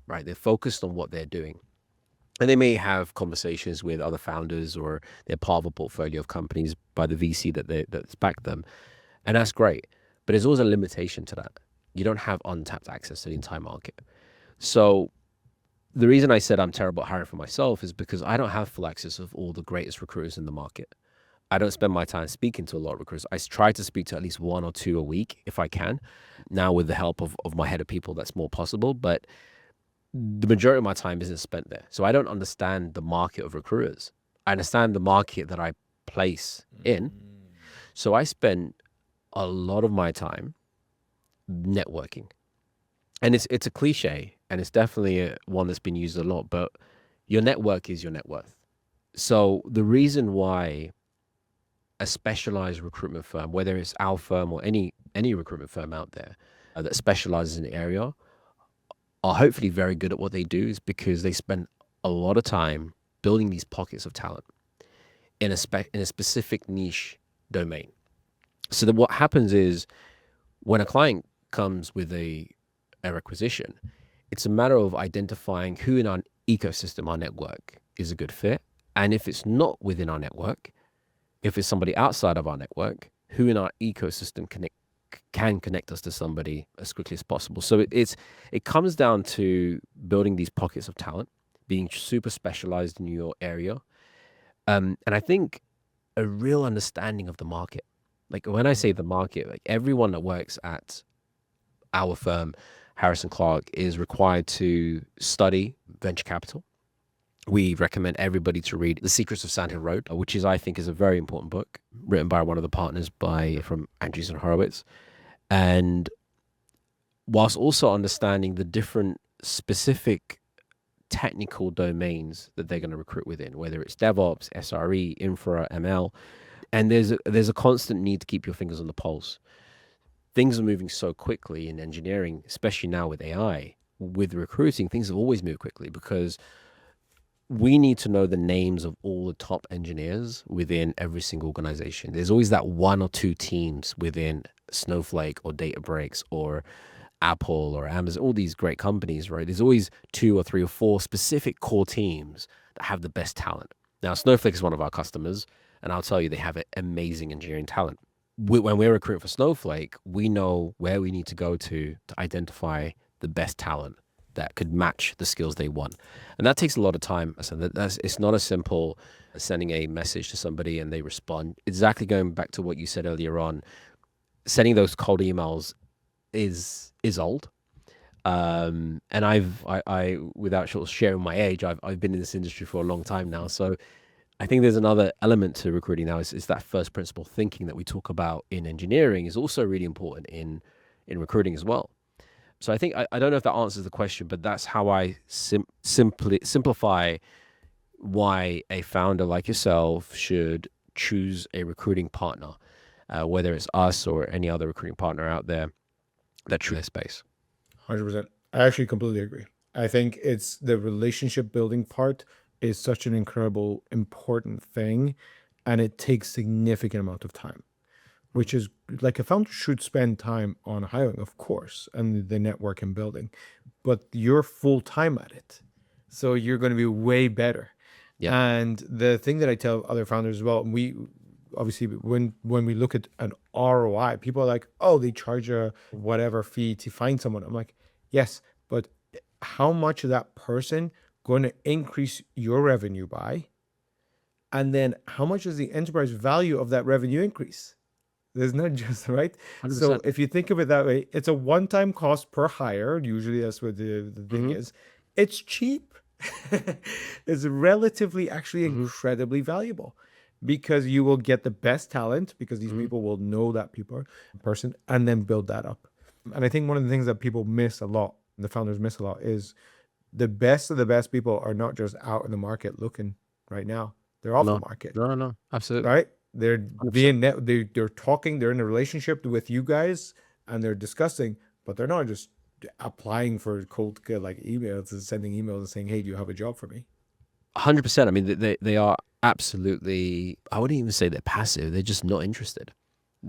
right? They're focused on what they're doing. And they may have conversations with other founders or they're part of a portfolio of companies by the VC that's backed them. And that's great. But there's always a limitation to that. You don't have untapped access to the entire market. So the reason I said I'm terrible at hiring for myself is because I don't have full access of all the greatest recruiters in the market. I don't spend my time speaking to a lot of recruiters. I try to speak to at least one or two a week if I can. Now with the help of my head of people, that's more possible. But the majority of my time isn't spent there. So I don't understand the market of recruiters. I understand the market that I place in. So I spend a lot of my time networking. And it's a cliche, and it's definitely one that's been used a lot, but your network is your net worth. So the reason why a specialized recruitment firm, whether it's our firm or any recruitment firm out there that specializes in the area, are hopefully very good at what they do is because they spend a lot of time building these pockets of talent in a specific niche domain. So that what happens is when a client comes with a requisition, it's a matter of identifying who in our ecosystem, our network, is a good fit. And if it's not within our network, if it's somebody outside of our network, who in our ecosystem can connect us to somebody as quickly as possible. So it comes down to building these pockets of talent, being super specialized in your area. And I think a real understanding of the market. Like when I say the market, like everyone that works at our firm, Harrison Clark, is required to study venture capital. We recommend everybody to read The Secrets of Sand Hill Road, which I think is a very important book written by one of the partners from Andreessen Horowitz. And whilst also understanding the different specific technical domains that they're going to recruit within, whether it's DevOps, SRE, Infra, ML. And there's a constant need to keep your fingers on the pulse. Things are moving so quickly in engineering, especially now with AI. With recruiting, things have always moved quickly because we need to know the names of all the top engineers within every single organization. There's always that one or two teams within Snowflake or Databricks or Apple or Amazon, all these great companies, right? There's always two or three or four specific core teams that have the best talent. Now, Snowflake is one of our customers, and I'll tell you, they have amazing engineering talent. When we're recruiting for Snowflake, we know where we need to go to identify the best talent that could match the skills they want. And that takes a lot of time. So it's not as simple as sending a message to somebody and they respond. Exactly, going back to what you said earlier on, sending those cold emails is old. And I without sort of sharing my age, I've been in this industry for a long time now. So I think there's another element to recruiting now is that first principle thinking that we talk about in engineering is also really important in recruiting as well. So I think I don't know if that answers the question, but that's how I simply simplify why a founder like yourself should choose a recruiting partner, whether it's us or any other recruiting partner out there that truly space. 100%. I actually completely agree. I think it's the relationship building part is such an incredible, important thing, and it takes significant amount of time, which is like a founder should spend time on hiring, of course, and the network and building, but you're full time at it. So you're going to be way better. Yeah. And the thing that I tell other founders as well, we obviously when we look at an ROI, people are like, oh, they charge a whatever fee to find someone. I'm like, yes, but how much is that person going to increase your revenue by? And then how much is the enterprise value of that revenue increase? There's not just right. 100%. So if you think of it that way, it's a one-time cost per hire. Usually that's what the thing is. It's cheap. It's relatively actually incredibly valuable because you will get the best talent because these people will know that person and then build that up. And I think one of the things that people miss a lot, the founders miss a lot, is the best of the best people are not just out in the market looking right now. They're off the market. No, absolutely. Right? They're being they're talking, they're in a relationship with you guys and they're discussing, but they're not just applying for cold like emails and sending emails and saying, hey, do you have a job for me? 100%. I mean, they are absolutely, I wouldn't even say they're passive. They're just not interested.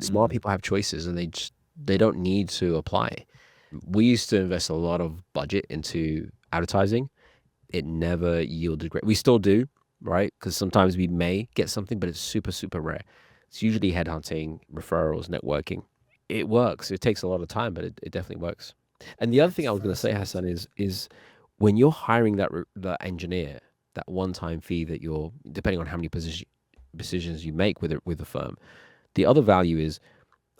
Smart people have choices and they don't need to apply. We used to invest a lot of budget into advertising. It never yielded great. We still do, right? Because sometimes we may get something, but it's super, super rare. It's usually headhunting, referrals, networking. It works. It takes a lot of time, but it definitely works. And the other thing I was going to say, Hassan, is when you're hiring that engineer, that one-time fee that you're, depending on how many decisions you make with the firm, the other value is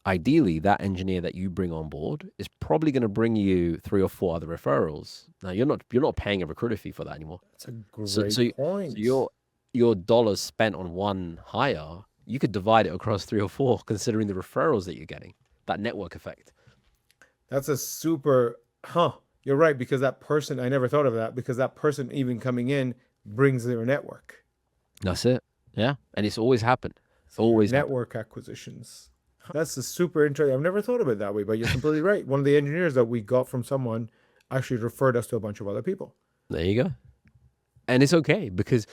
ideally that engineer that you bring on board is probably going to bring you 3 or 4 other referrals. Now you're not paying a recruiter fee for that anymore. That's a great point. So your dollars spent on one hire, you could divide it across 3 or 4, considering the referrals that you're getting. That network effect. That's a super, you're right, because that person, I never thought of that, because that person even coming in brings their network. That's it. Yeah. And it's always happened. Always network acquisitions. That's a super interesting. I've never thought of it that way, but you're completely right. One of the engineers that we got from someone actually referred us to a bunch of other people. There you go. And it's okay because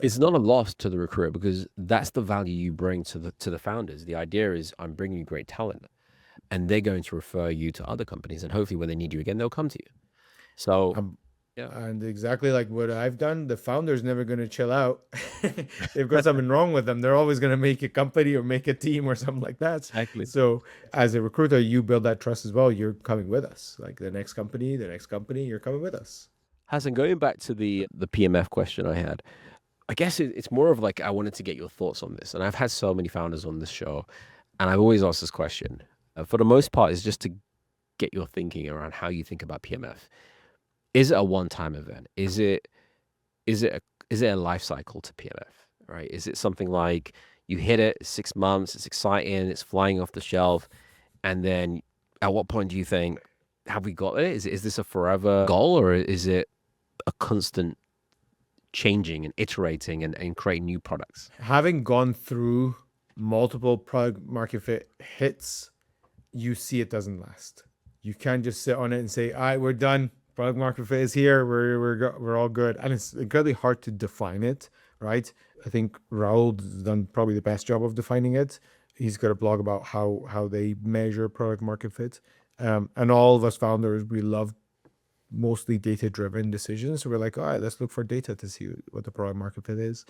it's not a loss to the recruiter because that's the value you bring to the founders. The idea is I'm bringing you great talent and they're going to refer you to other companies and hopefully when they need you again, they'll come to you. So yeah. And exactly like what I've done, the founder's never going to chill out. They've got something wrong with them. They're always going to make a company or make a team or something like that. Exactly. So as a recruiter, you build that trust as well. You're coming with us. Like the next company, you're coming with us. Hassan, going back to the PMF question I had, I guess it's more of like I wanted to get your thoughts on this. And I've had so many founders on this show, and I've always asked this question. For the most part, is just to get your thinking around how you think about PMF. Is it a one-time event? Is it a life cycle to PMF? Right? Is it something like you hit it 6 months, it's exciting, it's flying off the shelf, and then at what point do you think, have we got it? Is this a forever goal, or is it a constant changing and iterating and creating new products? Having gone through multiple product market fit hits, you see it doesn't last. You can't just sit on it and say, all right, we're done. Product market fit is here. We're all good. And it's incredibly hard to define it, right? I think Raul's done probably the best job of defining it. He's got a blog about how they measure product market fit. And all of us founders, we love mostly data-driven decisions. So we're like, all right, let's look for data to see what the product market fit is.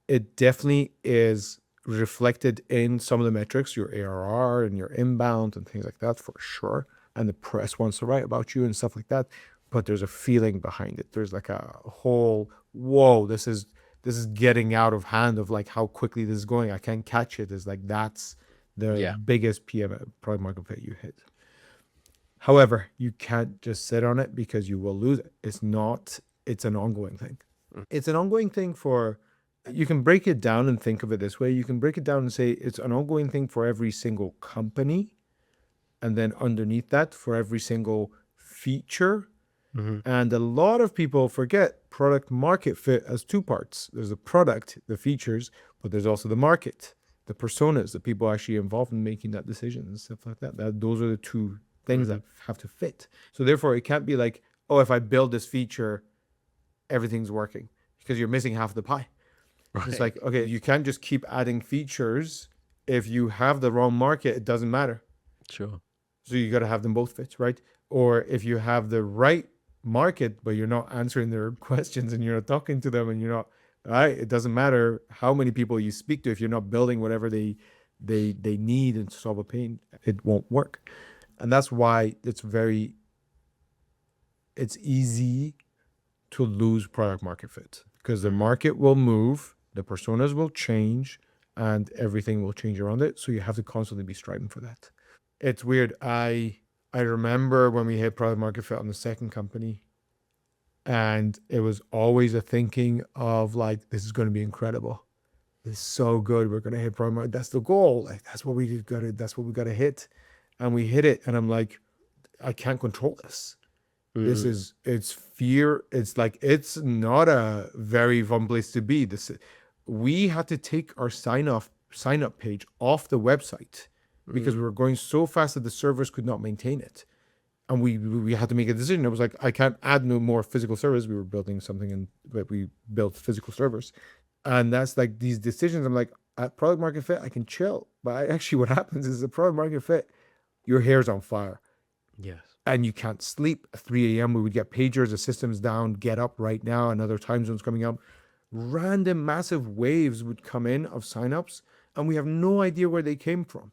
It definitely is reflected in some of the metrics, your ARR and your inbound and things like that for sure. and the press wants to write about you and stuff like that. But there's a feeling behind it. There's like a whole, whoa, this is getting out of hand of like how quickly this is going. I can't catch it. It's like that's the Yeah. biggest PM product market fit you hit. However, you can't just sit on it because you will lose it. It's an ongoing thing. It's an ongoing thing for, you can break it down and think of it this way. You can break it down and say it's an ongoing thing for every single company. And then underneath that, for every single feature. And a lot of people forget product market fit as two parts. There's the product, the features, but there's also the market, the personas, the people actually involved in making that decision and stuff like that. Those are the two things that have to fit. So therefore, it can't be like, oh, if I build this feature, everything's working, because you're missing half the pie. Right. It's like, okay, you can't just keep adding features. If you have the wrong market, it doesn't matter. Sure. So you got to have them both fit, right? Or if you have the right market, but you're not answering their questions and you're not talking to them and you're not, right? It doesn't matter how many people you speak to. If you're not building whatever they need and solve a pain, it won't work. And that's why it's easy to lose product market fit, because the market will move, the personas will change, and everything will change around it. So you have to constantly be striving for that. It's weird. I remember when we hit product market fit on the second company, and it was always a thinking of like, this is going to be incredible. It's so good. We're going to hit product market. That's the goal. Like, that's what we got to hit. And we hit it. And I'm like, I can't control this. It's fear. It's like, it's not a very fun place to be. We had to take our sign up page off the website because we were going so fast that the servers could not maintain it. And we had to make a decision. It was like, I can't add no more physical servers. We were building something but we built physical servers. And that's like these decisions. I'm like, at product market fit, I can chill. But actually what happens is the product market fit, your hair's on fire. Yes. And you can't sleep. At 3 a.m. we would get pagers, the system's down, get up right now, and other time zones coming up. Random massive waves would come in of signups, and we have no idea where they came from.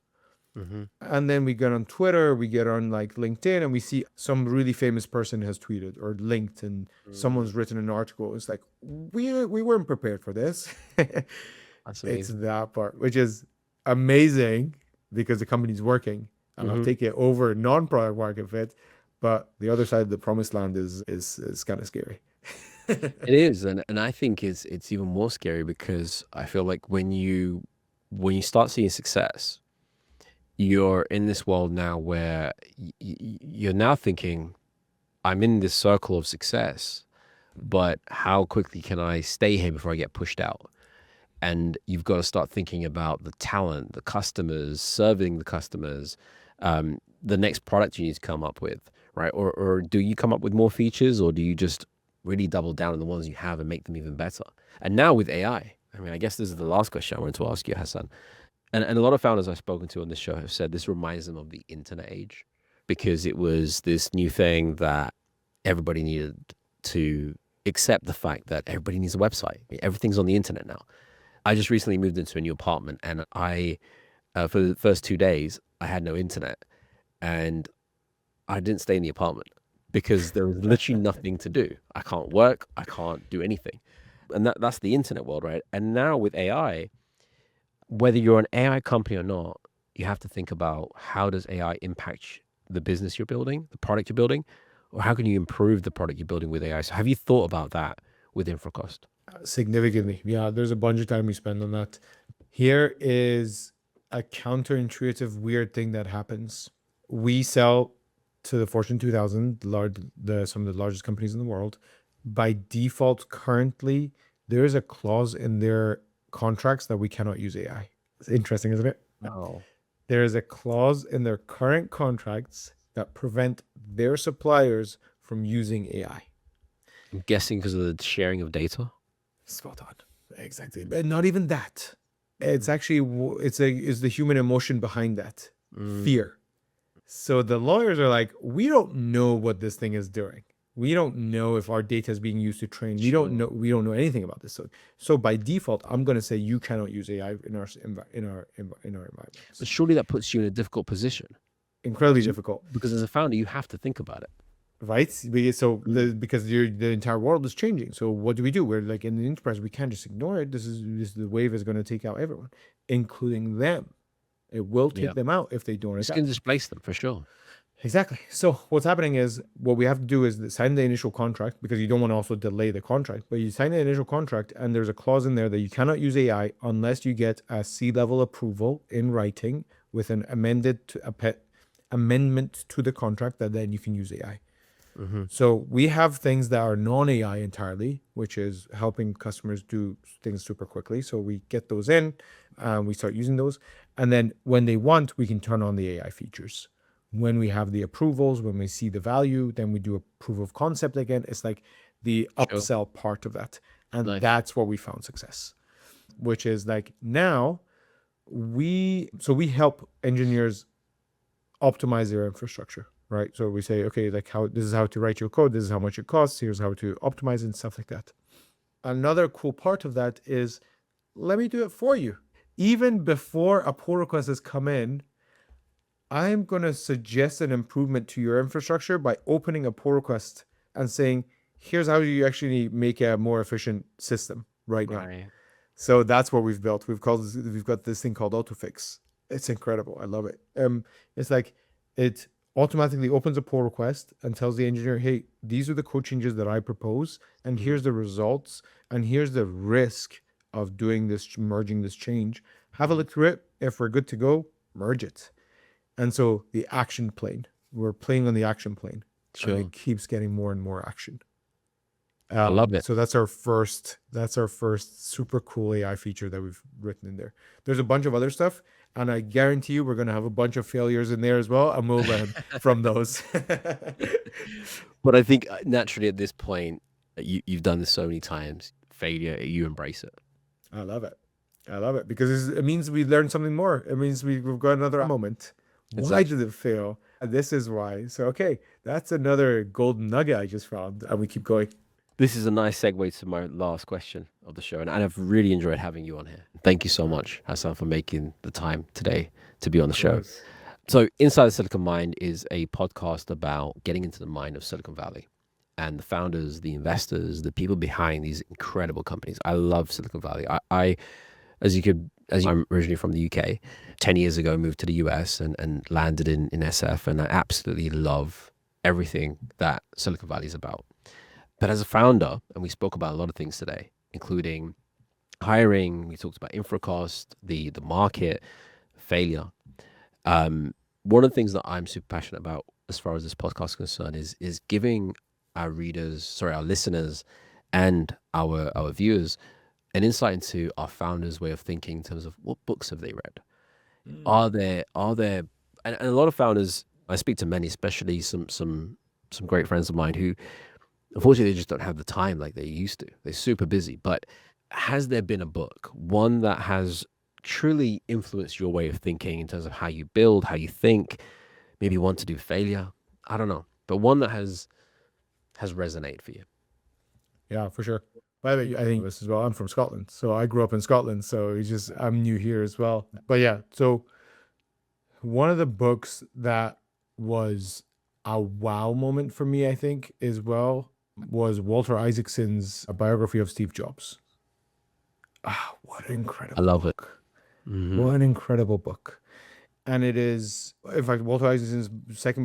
And then we get on Twitter, we get on like LinkedIn, and we see some really famous person has tweeted or linked, and someone's written an article. It's like, we weren't prepared for this. That's amazing. It's that part, which is amazing because the company's working, and I'll take it over non-product market fit. But the other side of the promised land is kind of scary. It is, and I think it's even more scary because I feel like when you start seeing success, you're in this world now where you're now thinking, I'm in this circle of success, but how quickly can I stay here before I get pushed out? And you've got to start thinking about the talent, the customers, serving the customers, the next product you need to come up with, right? Or do you come up with more features, or do you just really double down on the ones you have and make them even better? And now with AI, I mean, I guess this is the last question I wanted to ask you, Hassan. And a lot of founders I've spoken to on this show have said this reminds them of the internet age, because it was this new thing that everybody needed to accept the fact that everybody needs a website. I mean, everything's on the internet now. I just recently moved into a new apartment, and I, for the first 2 days, I had no internet, and I didn't stay in the apartment because there was literally nothing to do. I can't work. I can't do anything. And that's the internet world, right? And now with AI, whether you're an AI company or not, you have to think about, how does AI impact the business you're building, the product you're building, or how can you improve the product you're building with AI? So have you thought about that with Infracost? Significantly. Yeah, there's a bunch of time we spend on that. Here is a counterintuitive, weird thing that happens. We sell to the Fortune 2000, some of the largest companies in the world. By default, currently, there is a clause in their contracts that we cannot use AI. It's interesting, isn't it? Oh. There is a clause in their current contracts that prevent their suppliers from using AI. I'm guessing because of the sharing of data. Spot on. Exactly. But not even that. It's actually, it's the human emotion behind that. Fear. So the lawyers are like, we don't know what this thing is doing. We don't know if our data is being used to train. We don't know anything about this. So by default, I'm going to say you cannot use AI in our environment. But surely that puts you in a difficult position. incredibly difficult. Because as a founder, you have to think about it. Right? Because the entire world is changing. So what do we do? We're like in the enterprise, we can't just ignore it. This the wave is going to take out everyone, including them. It will take Yeah. them out if they don't It's adapt. going to displace them for sure. Exactly. So what's happening is what we have to do is sign the initial contract, because you don't want to also delay the contract. But you sign the initial contract, and there's a clause in there that you cannot use AI unless you get a C-level approval in writing with an amendment to the contract that then you can use AI. So we have things that are non-AI entirely, which is helping customers do things super quickly. So we get those in, we start using those. And then when they want, we can turn on the AI features. When we have the approvals, when we see the value, then we do a proof of concept again. It's like the upsell part of that. And Nice. that's what we found success, which is like now we help engineers optimize their infrastructure, right? So we say, okay, like this is how to write your code, this is how much it costs, here's how to optimize it and stuff like that. Another cool part of that is, let me do it for you. Even before a pull request has come in, I'm going to suggest an improvement to your infrastructure by opening a pull request and saying, here's how you actually make a more efficient system right now. So that's what we've built. We've got this thing called AutoFix. It's incredible. I love it. It's like it automatically opens a pull request and tells the engineer, hey, these are the code changes that I propose, and here's the results, and here's the risk of doing this, merging this change. Have a look through it. If we're good to go, merge it. And so the action plane, we're playing on the action plane. Sure. And it keeps getting more and more action. I love it. So that's our first super cool AI feature that we've written in there. There's a bunch of other stuff, and I guarantee you we're going to have a bunch of failures in there as well, and we'll learn from those. But I think naturally at this point, you've done this so many times, failure, you embrace it. I love it because it means we learned something more. It means we've got another moment. Why did it fail? And this is why. So, okay, that's another golden nugget I just found, and we keep going. This is a nice segue to my last question of the show, and I've really enjoyed having you on here. Thank you so much, Hassan, for making the time today to be on the show. So Inside the Silicon Mind is a podcast about getting into the mind of Silicon Valley and the founders, the investors, the people behind these incredible companies. I love Silicon Valley. I'm originally from the UK, 10 years ago, moved to the US and landed in SF, and I absolutely love everything that Silicon Valley is about. But as a founder, and we spoke about a lot of things today, including hiring, we talked about Infracost, the market, failure. One of the things that I'm super passionate about as far as this podcast is concerned is giving our listeners and our viewers an insight into our founders' way of thinking in terms of what books have they read. Are there and a lot of founders, I speak to many, especially some great friends of mine who unfortunately they just don't have the time like they used to. They're super busy. But has there been a book, one that has truly influenced your way of thinking in terms of how you build, how you think, maybe one to do failure? I don't know, but one that has resonated for you. Yeah, for sure. By the way, I think this as well. I'm from Scotland, so I grew up in Scotland. So I'm new here as well. But yeah, so one of the books that was a wow moment for me, I think, as well, was Walter Isaacson's biography of Steve Jobs. What an incredible I love book. it. Mm-hmm. What an incredible book. And it is, in fact, Walter Isaacson's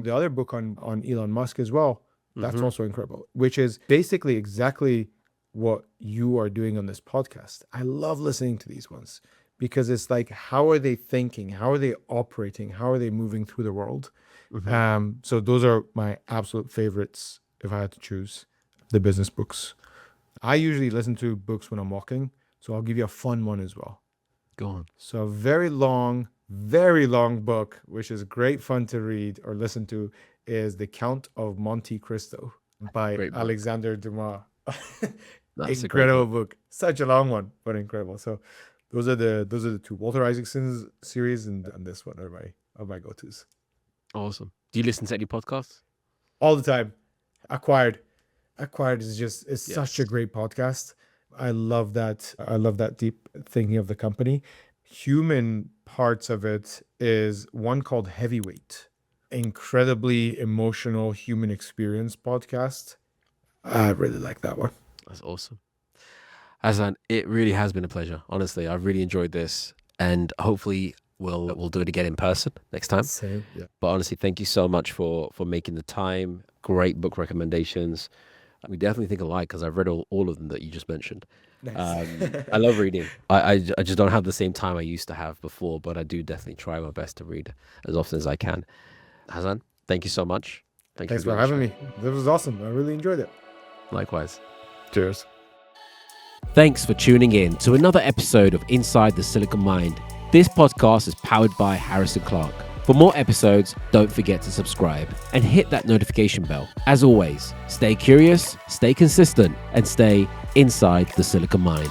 the other book on Elon Musk as well. That's also incredible, which is basically exactly what you are doing on this podcast. I love listening to these ones because it's like, how are they thinking? How are they operating? How are they moving through the world? So those are my absolute favorites if I had to choose the business books. I usually listen to books when I'm walking, so I'll give you a fun one as well. Go on. So a very long book, which is great fun to read or listen to, is The Count of Monte Cristo by Alexander Dumas. That's incredible book. Such a long one, but incredible. So those are the two, Walter Isaacson's series and this one are my go-tos. Awesome. Do you listen to any podcasts? All the time. Acquired is such a great podcast. I love that deep thinking of the company. Human parts of it is one called Heavyweight. incredibly emotional human experience podcast. I really like that one. That's awesome. Hassan, it really has been a pleasure. Honestly, I've really enjoyed this, and hopefully we'll do it again in person next time. Same. Yeah. But honestly, thank you so much for making the time. Great book recommendations. We definitely think alike because I've read all of them that you just mentioned. Nice. I love reading. I just don't have the same time I used to have before, but I do definitely try my best to read as often as I can. Hassan, thank you so much. Thank Thanks you for being on the having show. me. This was awesome. I really enjoyed it. Likewise. Cheers. Thanks for tuning in to another episode of Inside the Silicon Mind. This podcast is powered by Harrison Clark. For more episodes, don't forget to subscribe and hit that notification bell. As always, stay curious, stay consistent, and stay inside the Silicon Mind.